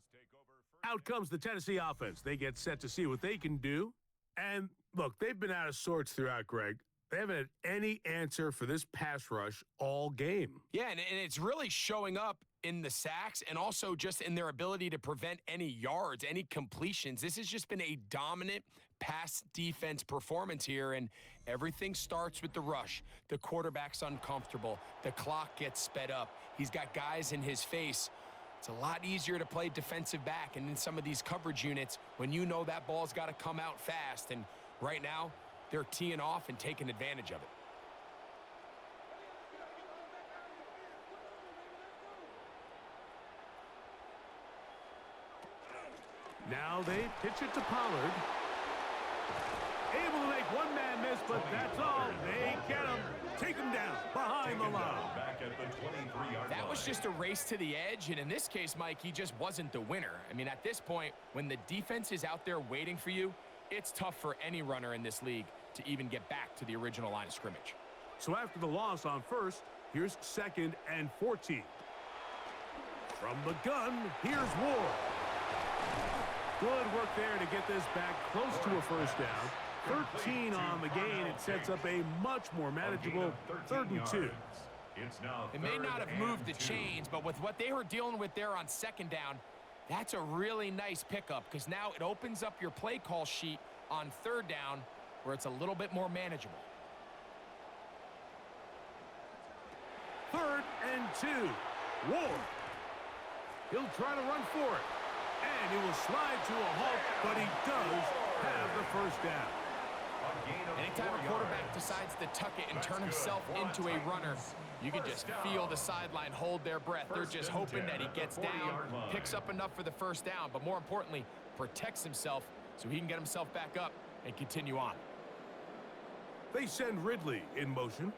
Out comes the Tennessee offense. They get set to see what they can do. And, look, they've been out of sorts throughout, Greg. They haven't had any answer for this pass rush all game. Yeah, and it's really showing up in the sacks and also just in their ability to prevent any yards, any completions. This has just been a dominant pass defense performance here, and everything starts with the rush. The quarterback's uncomfortable. The clock gets sped up. He's got guys in his face. It's a lot easier to play defensive back and in some of these coverage units when you know that ball's got to come out fast, and right now they're teeing off and taking advantage of it. Now they pitch it to Pollard. Able to make one man miss, but that's all. They get him. Take him down behind the line. Back at the 23-yard That was line. just a race to the edge, and in this case, Mike, he just wasn't the winner. I mean, at this point, when the defense is out there waiting for you, it's tough for any runner in this league to even get back to the original line of scrimmage. So after the loss on first, here's 2nd and 14. From the gun, here's Ward. Good work there to get this back close to a first down. 13 on the gain. It sets up a much more manageable 3rd and 2. It's now It may not have moved the chains, but with what they were dealing with there on 2nd down, that's a really nice pickup because now it opens up your play call sheet on 3rd down where it's a little bit more manageable. 3rd and 2. Ward. He'll try to run for it. And he will slide to a halt, but he does have the first down. Anytime a quarterback decides to tuck it and turn himself into a runner, you can just feel the sideline hold their breath. They're just hoping that he gets down, picks up enough for the first down, but more importantly, protects himself so he can get himself back up and continue on. They send Ridley in motion.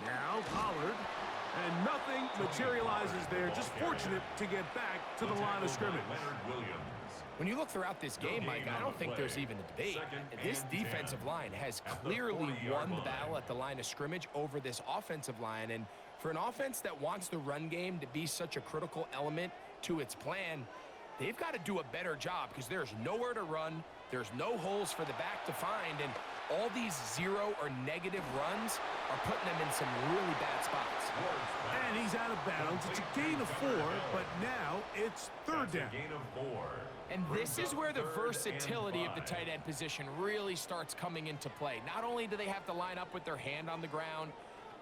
Now Pollard. And nothing materializes there. Just fortunate to get back to the line of scrimmage. When you look throughout this game, Mike, I don't think there's even a debate. This defensive line has clearly won the battle at the line of scrimmage over this offensive line. And for an offense that wants the run game to be such a critical element to its plan, they've got to do a better job because there's nowhere to run. There's no holes for the back to find. And all these 0 or negative runs are putting them in some really bad spots. And he's out of bounds. It's a gain of 4, but now it's 3rd down. Gain of 4. And this is where the versatility of the tight end position really starts coming into play. Not only do they have to line up with their hand on the ground,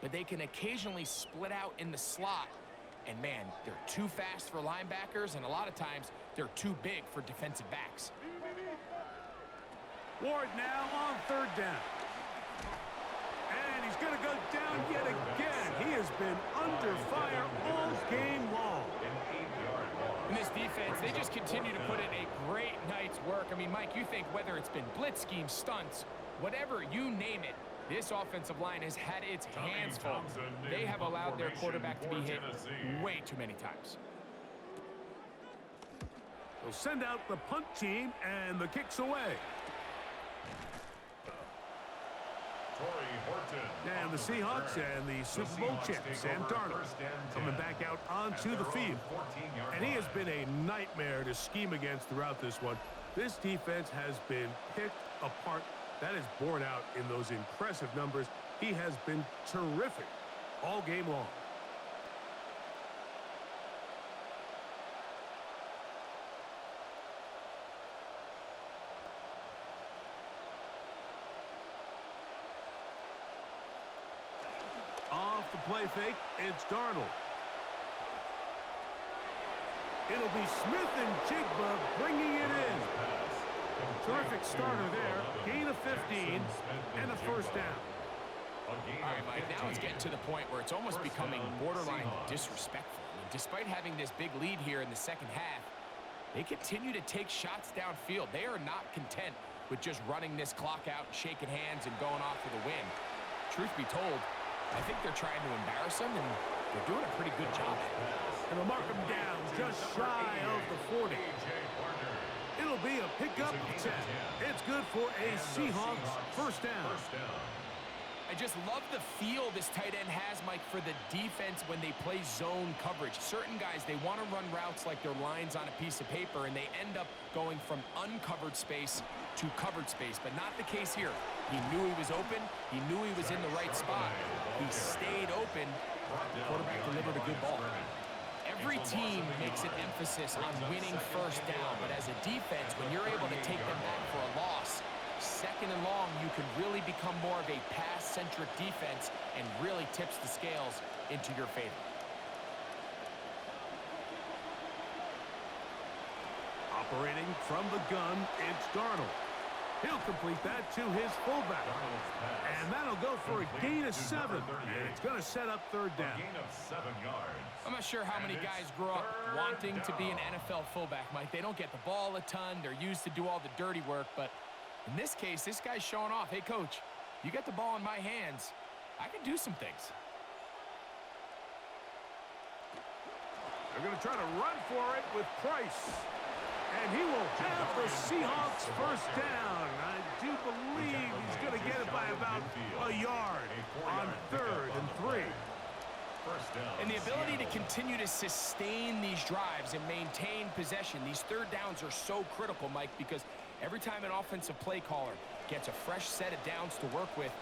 but they can occasionally split out in the slot. And man, they're too fast for linebackers, and a lot of times they're too big for defensive backs. Ward now on 3rd down. And he's going to go down yet again. He has been under fire all game long. In this defense, they just continue to put in a great night's work. I mean, Mike, you think whether it's been blitz schemes, stunts, whatever, you name it, this offensive line has had its hands full. They have allowed their quarterback to be hit way too many times. They'll send out the punt team, and the kick's away. And the Seahawks and the Super Bowl champ, Sam Darnold, coming back out onto the field. And he has been a nightmare to scheme against throughout this one. This defense has been picked apart. That is borne out in those impressive numbers. He has been terrific all game long. Off the play fake, it's Darnold. It'll be Smith and Jigba bringing it in. Terrific starter there. Gain of 15 and a first down. All right, Mike, now it's getting to the point where it's almost becoming borderline disrespectful. I mean, despite having this big lead here in the second half, they continue to take shots downfield. They are not content with just running this clock out, shaking hands, and going off for the win. Truth be told, I think they're trying to embarrass him, and they're doing a pretty good job at it. And they'll mark him down just shy of the 40. It'll be a pickup of 10. It's good for a Seahawks first down. I just love the feel this tight end has, Mike, for the defense when they play zone coverage. Certain guys, they want to run routes like they're lines on a piece of paper, and they end up going from uncovered space to covered space, but not the case here. He knew he was open. He knew he was in the right spot. He stayed open, The quarterback delivered a good ball. Every team makes an emphasis on winning first down, but as a defense, when you're able to take them back for a loss, second and long, you can really become more of a pass-centric defense and really tips the scales into your favor. Operating from the gun, it's Darnold. He'll complete that to his fullback. And that'll go for a gain of 7. And it's going to set up third down. Gain of 7 yards. I'm not sure how many guys grow up wanting to be an NFL fullback, Mike. They don't get the ball a ton. They're used to do all the dirty work. But in this case, this guy's showing off. Hey, coach, you get the ball in my hands. I can do some things. They're going to try to run for it with Price. And he will have the Seahawks first down. I do believe he's going to get it by about a yard on 3rd and 3. And the ability to continue to sustain these drives and maintain possession, these third downs are so critical, Mike, because every time an offensive play caller gets a fresh set of downs to work with,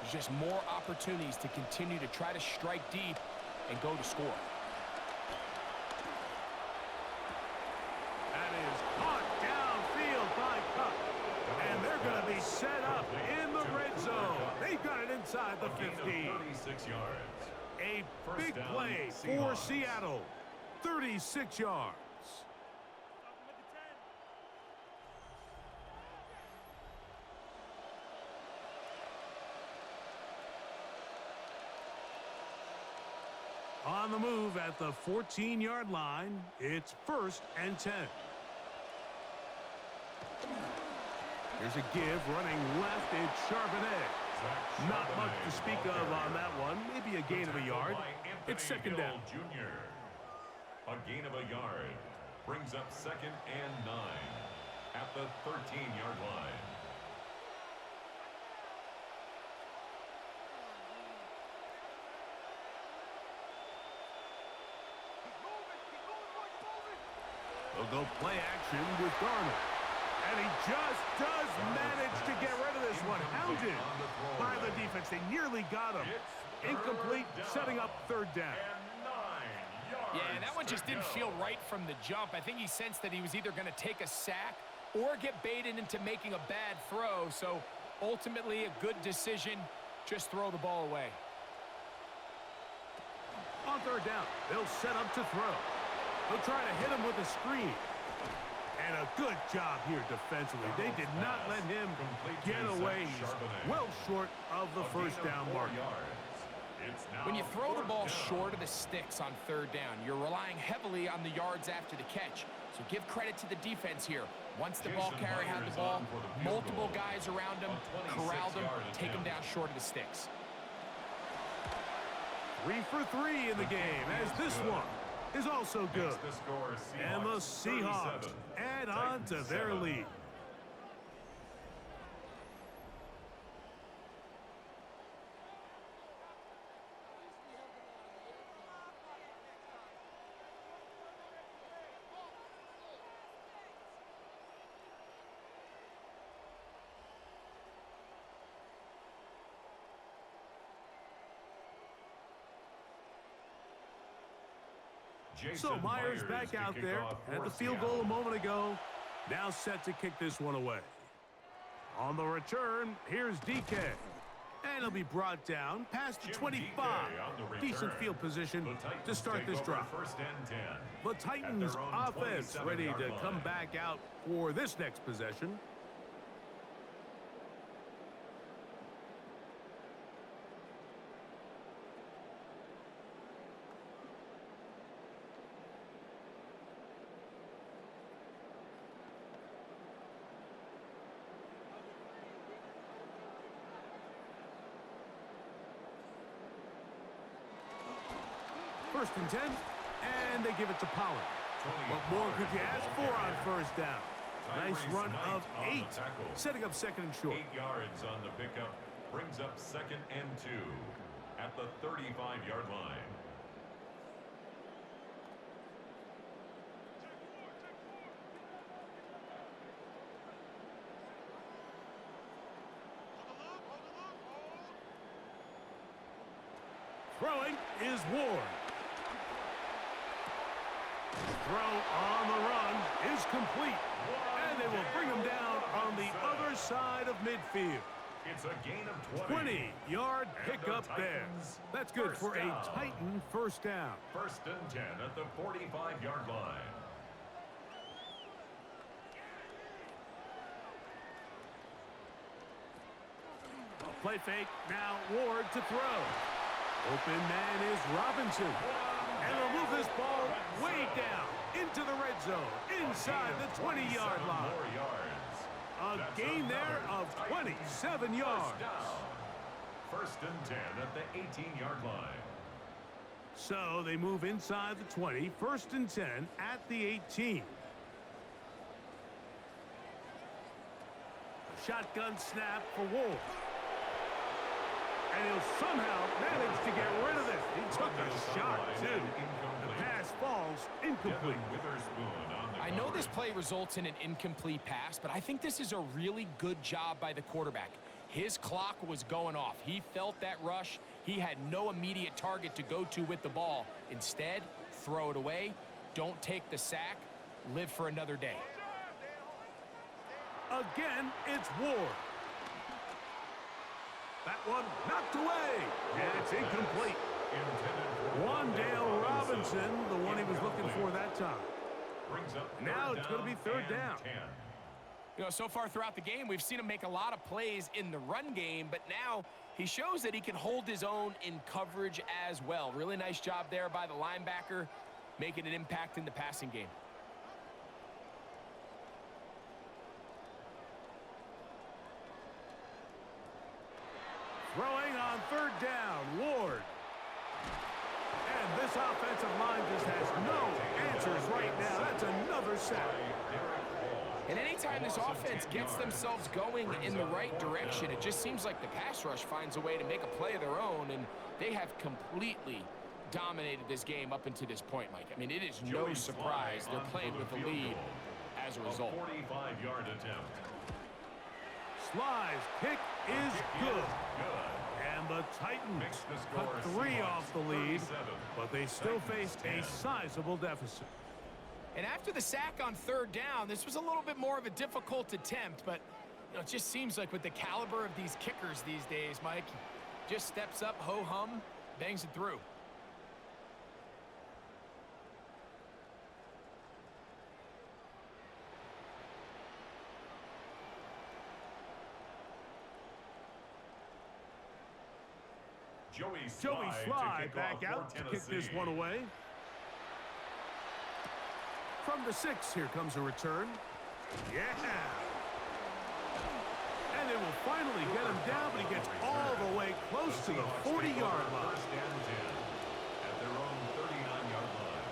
there's just more opportunities to continue to try to strike deep and go to score. That is caught downfield by Cup. And they're going to be set up in the red zone. They've got it inside the 50. 36 yards. A big play for Seattle. 36 yards. On the move at the 14-yard line, it's 1st and 10. There's a give running left. It's Charbonnet. Not much to speak of on that one. Maybe a gain of a yard. It's 2nd down. Jr. A gain of a yard brings up 2nd and 9 at the 13-yard line. They'll go play action with Darnold. And he just does manage to get rid of this one. Hounded by the defense. They nearly got him. Incomplete, setting up 3rd down. Yeah, that one just didn't feel right from the jump. I think he sensed that he was either going to take a sack or get baited into making a bad throw. So ultimately a good decision. Just throw the ball away. On 3rd down, they'll set up to throw. They'll try to hit him with a screen. And a good job here defensively. They did not let him get away. He's well short of the first down mark. When you throw the ball short of the sticks on 3rd down, you're relying heavily on the yards after the catch. So give credit to the defense here. Once the ball carrier had the ball, multiple guys around him, corralled him, take him down short of the sticks. 3 for 3 in the game, as this one is also good. And the Seahawks add on to their lead. So Myers back out there at the field goal a moment ago. Now set to kick this one away. On the return, here's DK. And he'll be brought down past the 25. Decent field position to start this drive. The Titans offense ready to come back out for this next possession. First and 10, and they give it to Pollard. What more could you ask for on 1st down? Nice run of 8, setting up 2nd and short. 8 yards on the pickup brings up 2nd and 2 at the 35-yard line. Throwing is Ward. The throw on the run is complete. And they will bring him down on the other side of midfield. It's a gain of 20. 20-yard And pickup the there. Titans That's good first for down. a Titan first down. 1st and 10 at the 45-yard line. A play fake. Now Ward to throw. Open man is Robinson. And they'll move this ball way down into the red zone, inside the 20-yard line. More yards. A That's gain there another of Titans 27 yards. First down. 1st and 10 at the 18-yard line. So they move inside the 20, 1st and 10 at the 18. A shotgun snap for Ward. And he'll somehow manage to get rid of this. He took a shot, too. The pass falls incomplete. I know this play results in an incomplete pass, but I think this is a really good job by the quarterback. His clock was going off. He felt that rush. He had no immediate target to go to with the ball. Instead, throw it away. Don't take the sack. Live for another day. Again, it's Ward. That one knocked away. And it's incomplete. Wandale Robinson, the one he was looking for that time. Now it's going to be 3rd down. You know, so far throughout the game, we've seen him make a lot of plays in the run game, but now he shows that he can hold his own in coverage as well. Really nice job there by the linebacker, making an impact in the passing game. Throwing on 3rd down, Ward. And this offensive line just has no answers right now. That's another sack. And anytime this offense gets themselves going in the right direction, it just seems like the pass rush finds a way to make a play of their own, and they have completely dominated this game up until this point, Mike. I mean, it is no surprise they're playing with the lead as a result. 45-yard attempt. Sly's kick is good. And the Titans cut 3 off the lead, but they still face a sizable deficit. And after the sack on 3rd down, this was a little bit more of a difficult attempt, but you know, it just seems like with the caliber of these kickers these days, Mike, just steps up, ho-hum, bangs it through. Joey Sly back out to kick this one away. From the 6, here comes a return. Yeah. And they will finally get him down, but he gets all the way close to the 40-yard line. 1st and 10 at their own 39-yard line.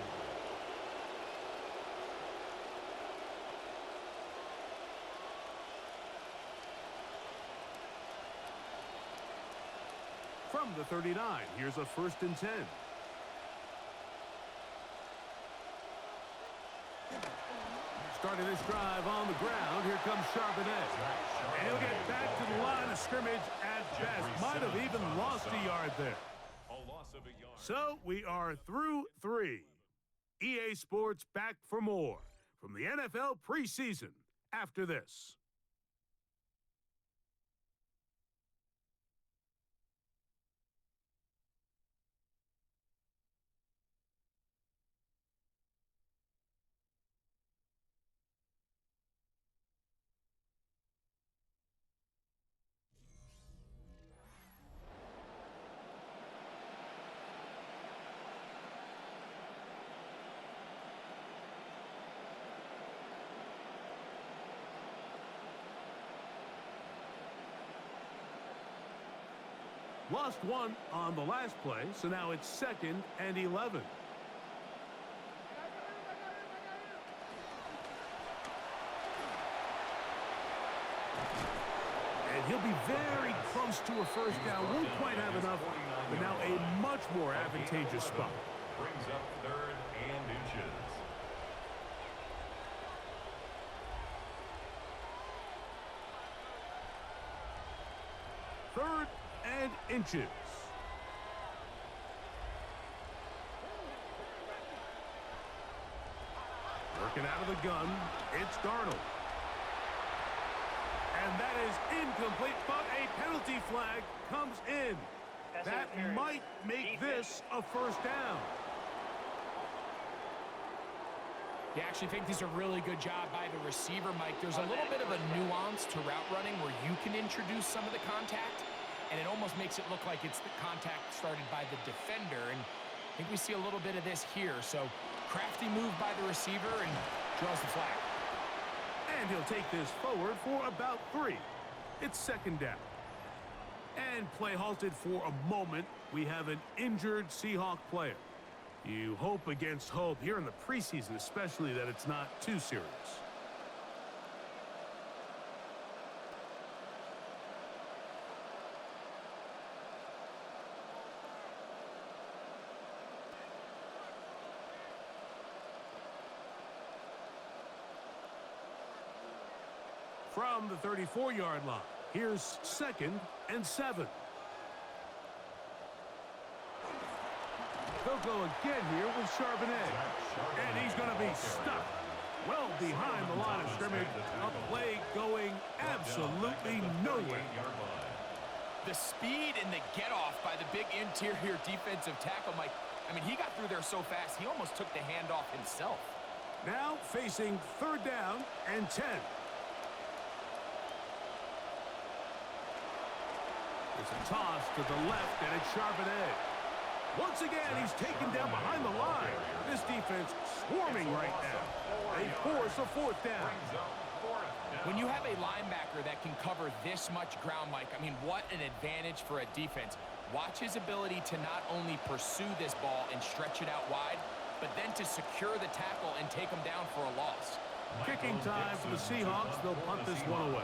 From the 39, here's a 1st and 10. Starting this drive on the ground, here comes Charbonnet. And he'll get back to the line of scrimmage at best. Might have even lost a yard there. So we are through 3. EA Sports back for more from the NFL preseason after this. Lost 1 on the last play, so now it's 2nd and 11. And he'll be very close to a 1st down. Won't quite have enough, but now a much more advantageous spot. Brings up 3rd and inches. Third and inches. Working out of the gun, it's Darnold. And that is incomplete, but a penalty flag comes in. That might make this a first down. You actually think this is a really good job by the receiver, Mike. There's a little bit of a nuance to route running where you can introduce some of the contact, and it almost makes it look like it's the contact started by the defender. And I think we see a little bit of this here. So crafty move by the receiver and draws the flag. And he'll take this forward for about 3. It's second down. And play halted for a moment. We have an injured Seahawk player. You hope against hope here in the preseason, especially, that it's not too serious. From the 34-yard line, here's 2nd and 7. They'll go again here with Charbonnet. And he's going to be stuck well behind the line of scrimmage. A play going absolutely nowhere. The speed and the get-off by the big interior defensive tackle, Mike. I mean, he got through there so fast, he almost took the handoff himself. Now facing 3rd down and 10. It's a toss to the left, and it's Charbonnet. Once again, he's taken down behind the line. This defense swarming right now. They force a 4th down. When you have a linebacker that can cover this much ground, Mike, I mean, what an advantage for a defense. Watch his ability to not only pursue this ball and stretch it out wide, but then to secure the tackle and take him down for a loss. Kicking time for the Seahawks. They'll punt this one away,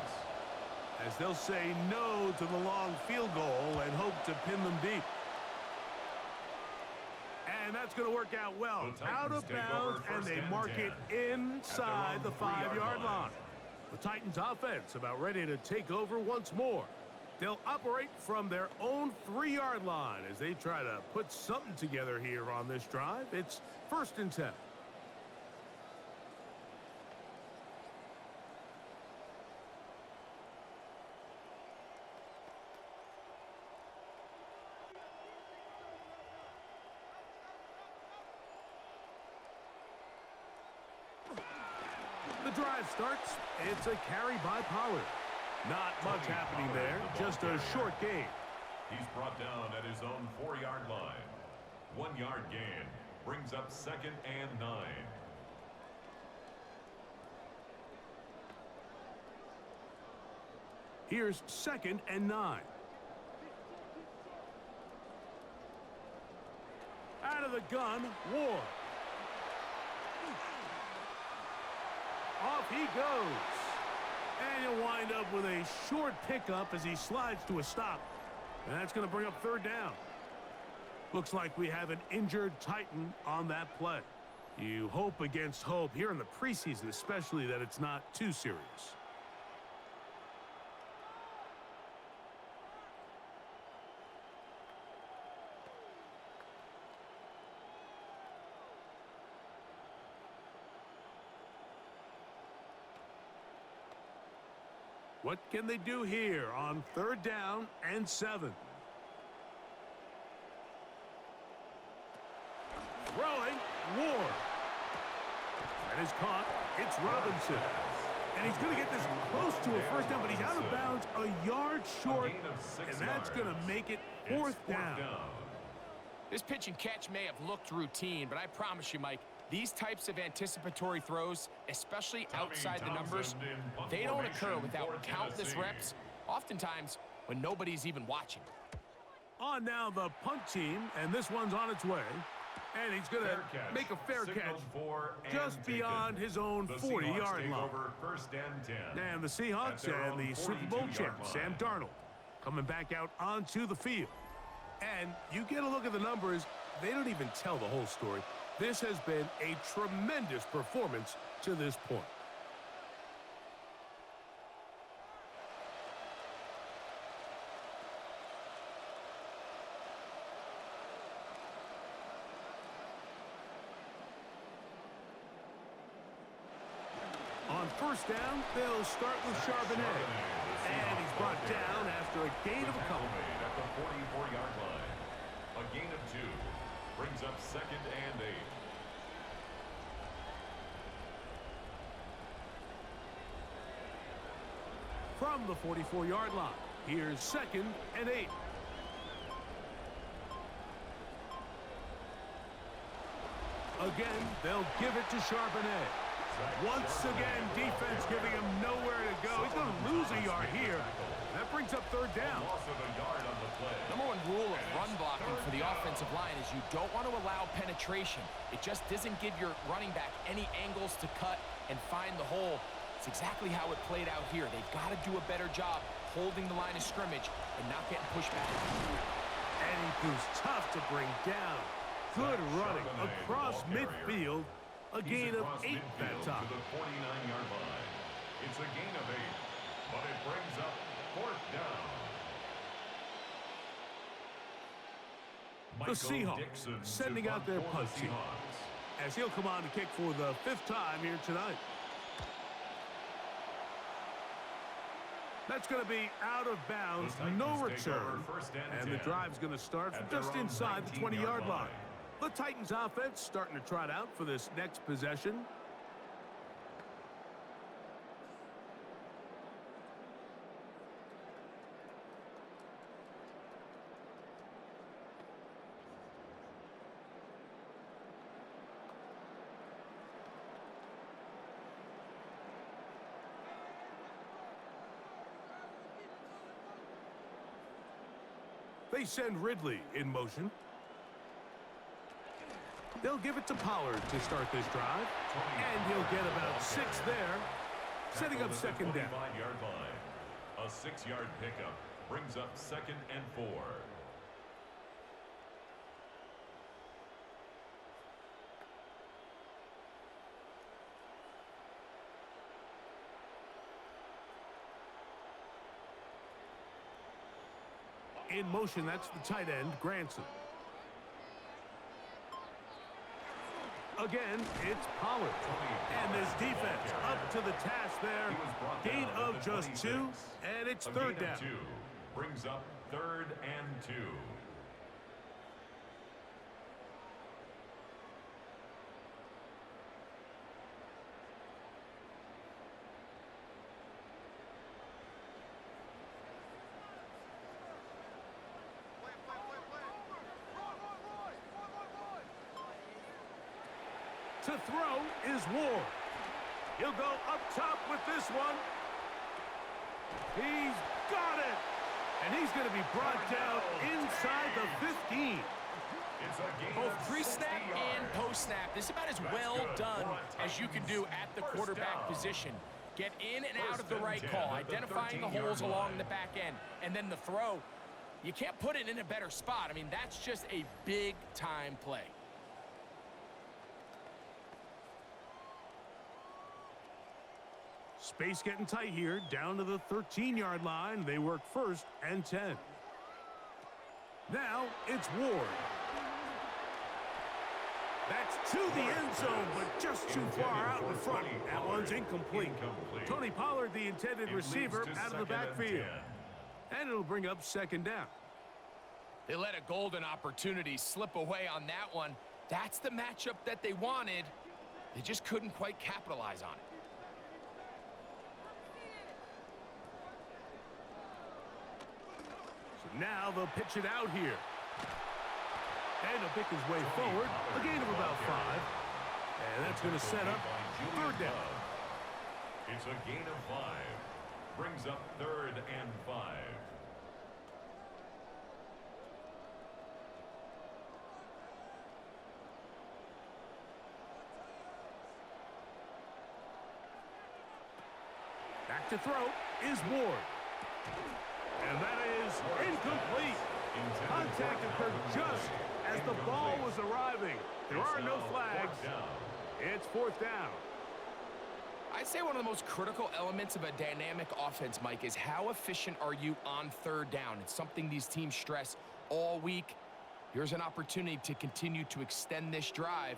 as they'll say no to the long field goal and hope to pin them deep. And that's going to work out well. Out of bounds, and they mark it inside the 5-yard line. The Titans offense about ready to take over once more. They'll operate from their own 3-yard line as they try to put something together here on this drive. It's 1st and 10. The drive starts. It's a carry by Pollard. Not much happening there, just a short gain. He's brought down at his own 4-yard line. 1-yard gain brings up 2nd and 9. Here's 2nd and 9. Out of the gun, Ward. Off he goes. And he'll wind up with a short pickup as he slides to a stop. And that's going to bring up 3rd down. Looks like we have an injured Titan on that play. You hope against hope here in the preseason, especially, that it's not too serious. What can they do here on 3rd down and 7? Throwing, Ward. That is caught. It's Robinson. And he's going to get this close to a 1st down, but he's out of bounds a yard short, and that's going to make it 4th down. This pitch and catch may have looked routine, but I promise you, Mike, these types of anticipatory throws, especially outside the numbers, they don't occur without countless reps, oftentimes when nobody's even watching. On now the punt team, and this one's on its way. And he's going to make a fair catch just beyond his own 40-yard line. 1st and 10. And the Seahawks and the Super Bowl champ, Sam Darnold, coming back out onto the field. And you get a look at the numbers, they don't even tell the whole story. This has been a tremendous performance to this point. On first down, they'll start with Charbonnet. And he's brought down after a gain of a couple. At the 44-yard line. A gain of 2 brings up 2nd and 8. From the 44-yard line, here's 2nd and 8. Again, they'll give it to Charbonnet. Once again, defense giving him nowhere to go. He's going to lose a yard here. That brings up 3rd down. Number 1 rule of run blocking for the offensive line is you don't want to allow penetration. It just doesn't give your running back any angles to cut and find the hole. It's exactly how it played out here. They've got to do a better job holding the line of scrimmage and not getting pushed back. And he proves tough to bring down. Good running across midfield. A gain of 8 that time. To the 49-yard line. It's a gain of 8, but it brings up 4th down. The Seahawks sending out their punt team, as he'll come on to kick for the 5th time here tonight. That's going to be out of bounds, no return, and the drive's going to start from just inside the 20-yard line. The Titans offense starting to trot out for this next possession. They send Ridley in motion. They'll give it to Pollard to start this drive. And he'll get about 6 there, setting up 2nd down. 25-yard line. A 6-yard pickup brings up 2nd and 4. In motion, that's the tight end, Granson. Again, it's Pollard. And this defense up to the task there. Gain of just 2, and it's 3rd down. 2 brings up 3rd and 2. To throw is Ward. He'll go up top with this one. He's got it. And he's going to be brought down inside the 15. Both pre-snap and post-snap. This is about as well done as you can do at the quarterback position. Get in and out of the right call, identifying the holes along the back end. And then the throw, you can't put it in a better spot. I mean, that's just a big-time play. Space getting tight here, down to the 13-yard line. They work 1st and 10. Now it's Ward. That's to the end zone, but just too far out in front. That one's incomplete. Tony Pollard, the intended receiver, out of the backfield. And it'll bring up 2nd down. They let a golden opportunity slip away on that one. That's the matchup that they wanted. They just couldn't quite capitalize on it. Now they'll pitch it out here. And he'll pick his way forward. A gain of about 5. And that's going to set up 3rd down. It's a gain of 5. Brings up 3rd and 5. Back to throw is Ward. And that is incomplete. Contact occurred just as the ball was arriving. There are no flags. It's 4th down. I'd say one of the most critical elements of a dynamic offense, Mike, is how efficient are you on 3rd down. It's something these teams stress all week. Here's an opportunity to continue to extend this drive.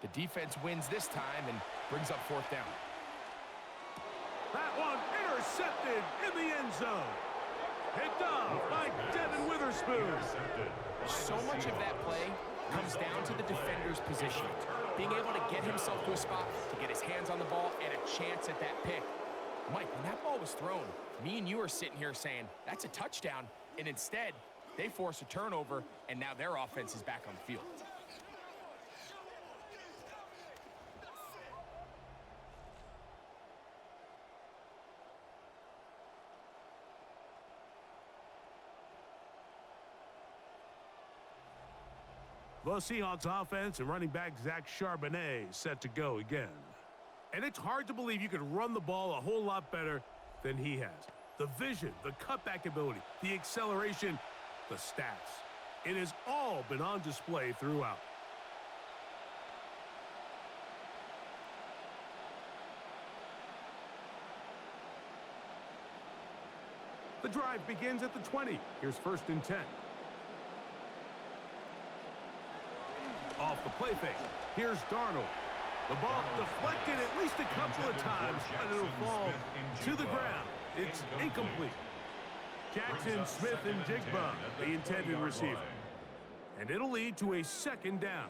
The defense wins this time and brings up 4th down. That one intercepted in the end zone. Picked off by Devin Witherspoon. So much of that play comes down to the defender's position. Being able to get himself to a spot, to get his hands on the ball, and a chance at that pick. Mike, when that ball was thrown, me and you are sitting here saying, that's a touchdown. And instead, they force a turnover, and now their offense is back on the field. The Seahawks offense and running back Zach Charbonnet set to go again. And it's hard to believe you could run the ball a whole lot better than he has. The vision, the cutback ability, the acceleration, the stats. It has all been on display throughout. The drive begins at the 20. Here's 1st and 10. Off the play fake. Here's Darnold. The ball deflected at least a couple of times, but it'll fall to the ground. It's incomplete. Jackson, Smith, and Jigba, the intended receiver. And it'll lead to a 2nd down.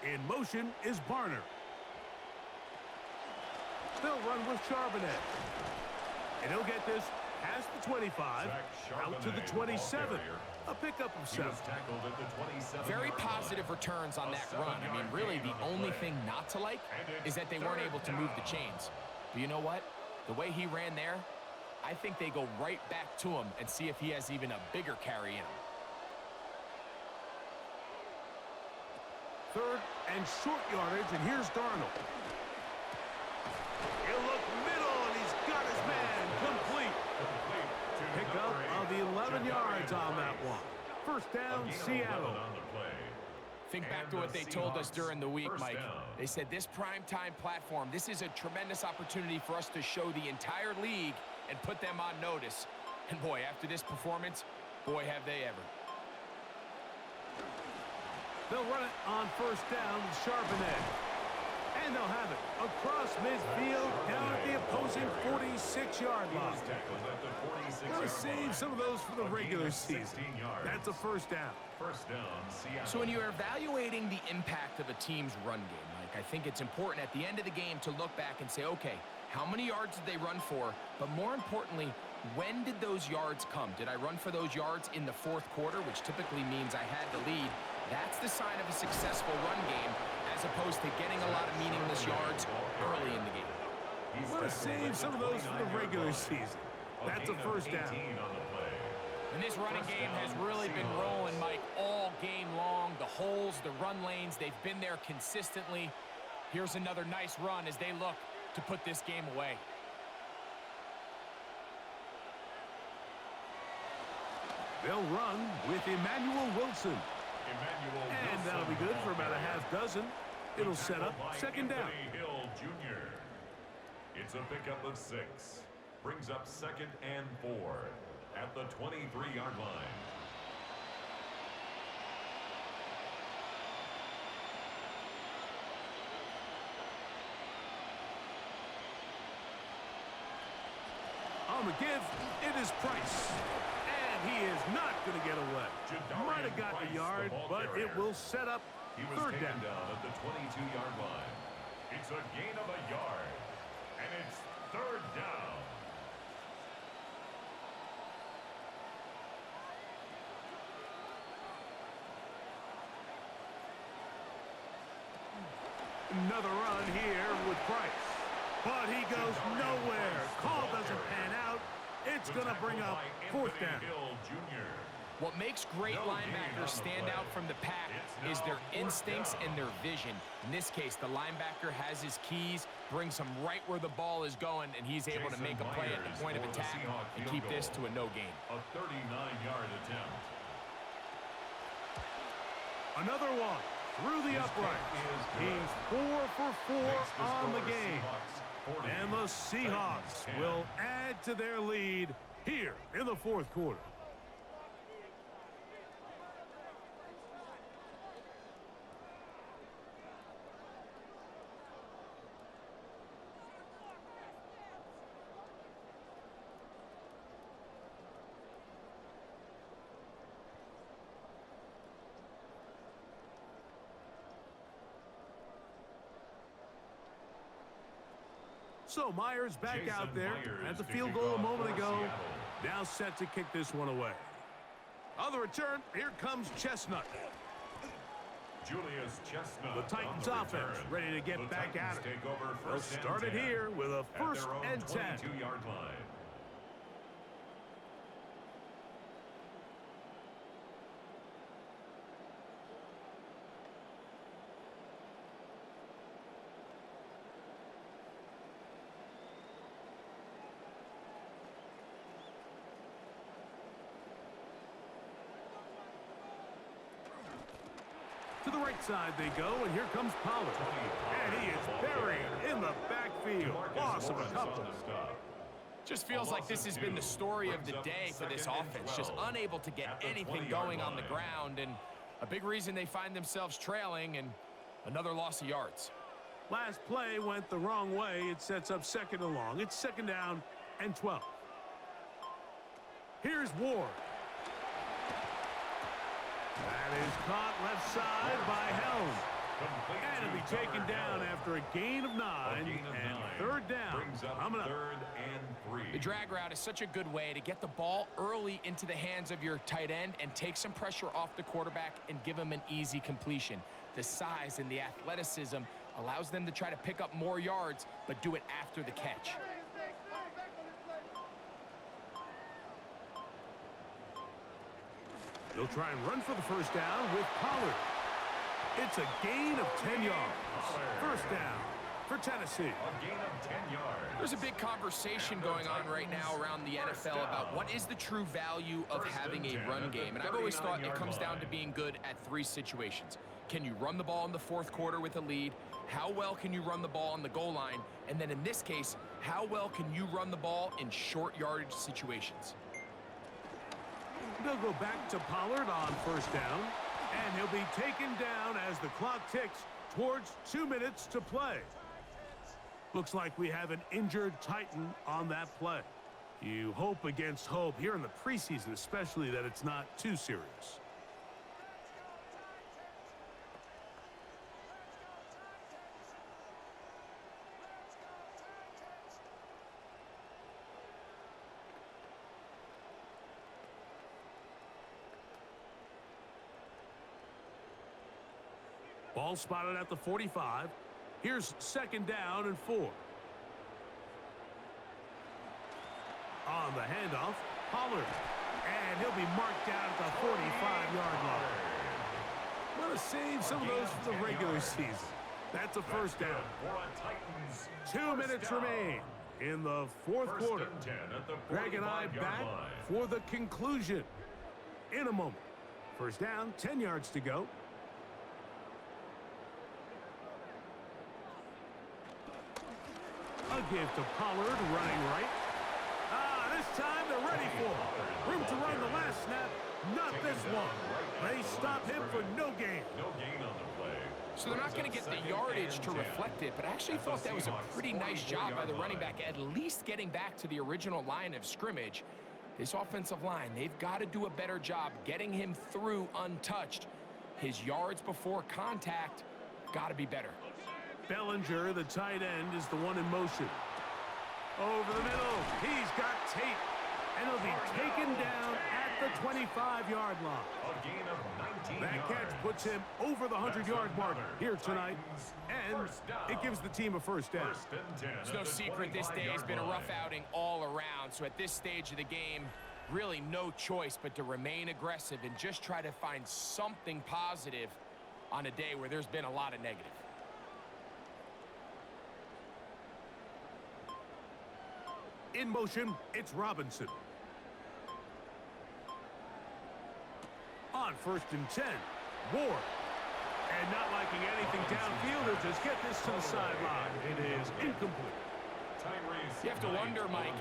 In motion is Barner. They'll run with Charbonnet. And he'll get this past the 25, out to the 27. A pickup of 7. Very positive returns on that run. I mean, really, the only thing not to like is that they weren't able to move the chains. But you know what? The way he ran there, I think they go right back to him and see if he has even a bigger carry in him. 3rd and short yardage, and here's Darnold. He'll look middle, and he's got his man complete. Pickup of 11 yards on that one. 1st down, Seattle. Think back to what they told us during the week, Mike. They said this primetime platform, this is a tremendous opportunity for us to show the entire league and put them on notice. And boy, after this performance, boy, have they ever. They'll run it on 1st down with Charbonnet. And they'll have it across midfield down at the opposing 46-yard line. We'll save some of those for the regular season. That's a 1st down. So when you're evaluating the impact of a team's run game, Mike, I think it's important at the end of the game to look back and say, okay, how many yards did they run for? But more importantly, when did those yards come? Did I run for those yards in the 4th quarter, which typically means I had the lead? That's the sign of a successful run game, as opposed to getting a lot of meaningless yards early in the game. We'll save some of those for the regular season. That's a 1st down. And this running game has really been rolling, Mike, all game long. The holes, the run lanes, they've been there consistently. Here's another nice run as they look to put this game away. They'll run with Emmanuel Wilson. And that'll be good for about a half dozen. It'll set up 2nd down. It's a pickup of 6. Brings up 2nd and 4 at the 23-yard line. On the give, it is Price. And he is not going to get away. Might have got the yard, but it will set up 3rd down. At the 22-yard line. It's a gain of a yard. And it's 3rd down. Another run here with Price. But he goes nowhere. Call doesn't pan out. It's going to bring up 4th down. What makes great linebackers stand out from the pack is their instincts and their vision. In this case, the linebacker has his keys, brings him right where the ball is going, and he's able to make a play at the point of attack and keep this to a no gain. A 39-yard attempt. Another one through the upright. He's 4 for 4 on the game. And the Seahawks will add to their lead here in the 4th quarter. So Myers back Jason out there Myers at the to field kick goal a off moment for ago. Seattle. Now set to kick this one away. On the return, here comes Chestnut. Julius Chestnut. The Titans on the offense return. ready to get The back Titans at it. take over They'll first and start it 10 here with a at first their own and 10. 22-yard line. To the right side they go, and here comes Pollard. And he is buried in the backfield. Loss of a couple. Just feels like this has been the story of the day for this offense. Just unable to get anything going on the ground, and a big reason they find themselves trailing, and another loss of yards. Last play went the wrong way. It sets up second and long. It's second down and 12. Here's Ward. That is caught left side by Helm. And it'll be taken down after a gain of 9 and third down. Coming up. Third and 3. The drag route is such a good way to get the ball early into the hands of your tight end and take some pressure off the quarterback and give him an easy completion. The size and the athleticism allows them to try to pick up more yards, but do it after the catch. They'll try and run for the first down with Pollard. It's a gain of 10 yards. First down for Tennessee. A gain of 10 yards. There's a big conversation going on right now around the NFL about what is the true value of having a run game. And I've always thought it comes down to being good at 3 situations. Can you run the ball in the fourth quarter with a lead? How well can you run the ball on the goal line? And then in this case, how well can you run the ball in short yardage situations? They'll go back to Pollard on first down, and he'll be taken down as the clock ticks towards 2 minutes to play. Looks like we have an injured Titan on that play. You hope against hope here in the preseason, especially, that it's not too serious. Ball spotted at the 45. Here's second down and 4. On the handoff, Pollard. And he'll be marked down at the 45-yard line. Want to save some of those for the regular season. That's a first down. 2 minutes remain in the fourth quarter. Greg and I back for the conclusion in a moment. First down, 10 yards to go. A give to Pollard, running right. This time they're ready for him. Room to run the last snap, not this one. They stop him for no gain. No gain on the play. So they're not going to get the yardage to reflect it, but I actually thought that was a pretty nice job by the running back, at least getting back to the original line of scrimmage. This offensive line, they've got to do a better job getting him through untouched. His yards before contact got to be better. Bellinger, the tight end, is the one in motion. Over the middle, he's got Tate, and he'll be taken down at the 25-yard line. A gain of 19 That catch puts him over the 100-yard mark here tonight, and it gives the team a first down. It's no secret this day has been a rough outing all around, so at this stage of the game, really no choice but to remain aggressive and just try to find something positive on a day where there's been a lot of negative. In motion, it's Robinson. On first and 10, Ward. And not liking anything downfield, he'll just get this to the sideline. It is incomplete. You have to wonder, Mike,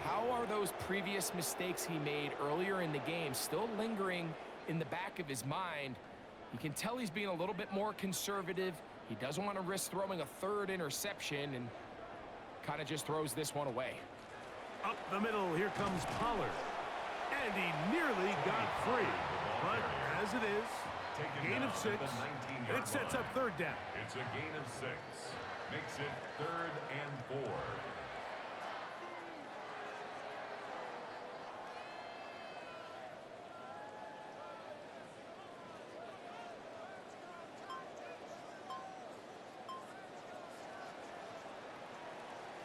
how are those previous mistakes he made earlier in the game still lingering in the back of his mind? You can tell he's being a little bit more conservative. He doesn't want to risk throwing a third interception and kind of just throws this one away. Up the middle, here comes Pollard. And he nearly got free. But as it is, gain of 6. It sets up third down. It's a gain of 6. makes it 3rd and 4.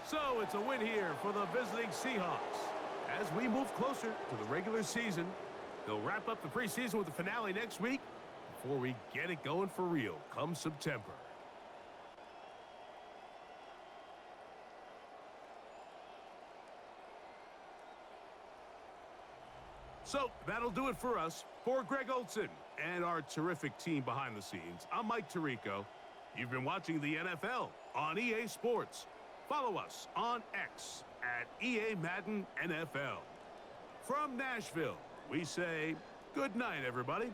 So it's a win here for the visiting Seahawks. As we move closer to the regular season, they'll wrap up the preseason with the finale next week before we get it going for real come September. So that'll do it for us. For Greg Olson and our terrific team behind the scenes, I'm Mike Tirico. You've been watching the NFL on EA Sports. Follow us on X at EA Madden NFL. From Nashville, we say good night, everybody.